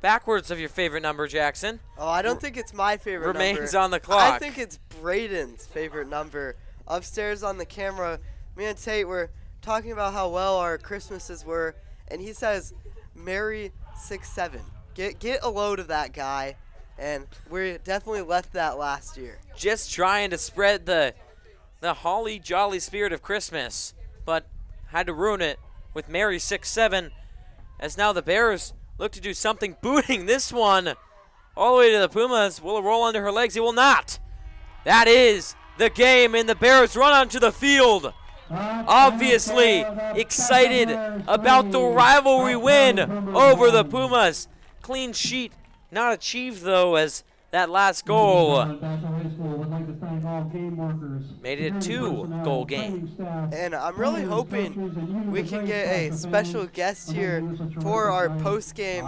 Backwards of your favorite number, Jackson. Oh, I don't think it's my favorite number. Remains on the clock. I think it's Braden's favorite number. Upstairs on the camera, me and Tate were talking about how well our Christmases were, and he says, "Merry 6-7." Get a load of that guy, and we definitely left that last year. Just trying to spread the holly jolly spirit of Christmas, but had to ruin it with Merry 6-7, as now the Bears look to do something, booting this one all the way to the Pumas. Will it roll under her legs? It will not. That is the game, and the Bears run onto the field. Obviously excited about the rivalry win over the Pumas. Clean sheet not achieved, though, as that last goal made it a 2-goal game. And I'm really hoping we can get a special guest here for our post-game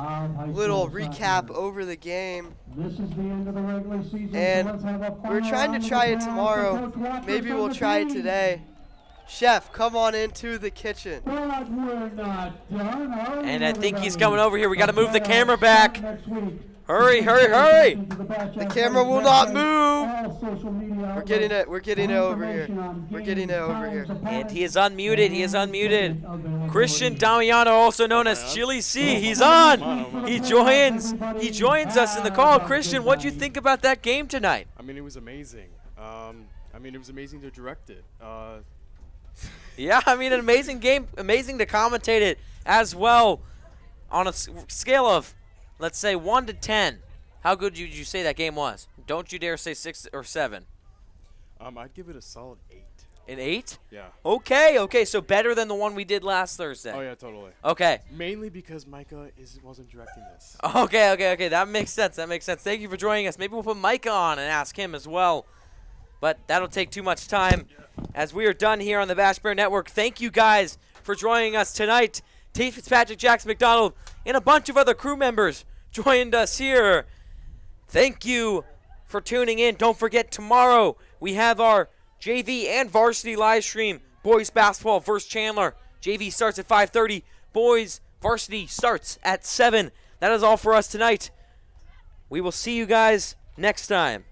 little recap over the game. And we're trying to try it tomorrow. Maybe we'll try it today. Chef, come on into the kitchen. And I think he's coming over here. We got to move the camera back. Hurry, hurry, hurry! The camera will not move. We're getting it over here. We're getting it over here. And he is unmuted. He is unmuted. Christian Damiano, also known as Chili C. He's on. He joins us in the call. Christian, what'd you think about that game tonight? I mean, it was amazing. It was amazing to direct it. Yeah, I mean, an amazing game. Amazing to commentate it as well. On a scale of, let's say, 1 to 10, how good would you say that game was? Don't you dare say 6 or 7. I'd give it a solid 8. An 8? Yeah. Okay, so better than the one we did last Thursday. Oh, yeah, totally. Okay. Mainly because Micah wasn't directing this. Okay. That makes sense. Thank you for joining us. Maybe we'll put Micah on and ask him as well. But that'll take too much time as we are done here on the Bash Bear Network. Thank you guys for joining us tonight. Tate Fitzpatrick, Jackson McDonald, and a bunch of other crew members joined us here. Thank you for tuning in. Don't forget, tomorrow we have our JV and varsity live stream. Boys basketball versus Chandler. JV starts at 5:30. Boys varsity starts at 7. That is all for us tonight. We will see you guys next time.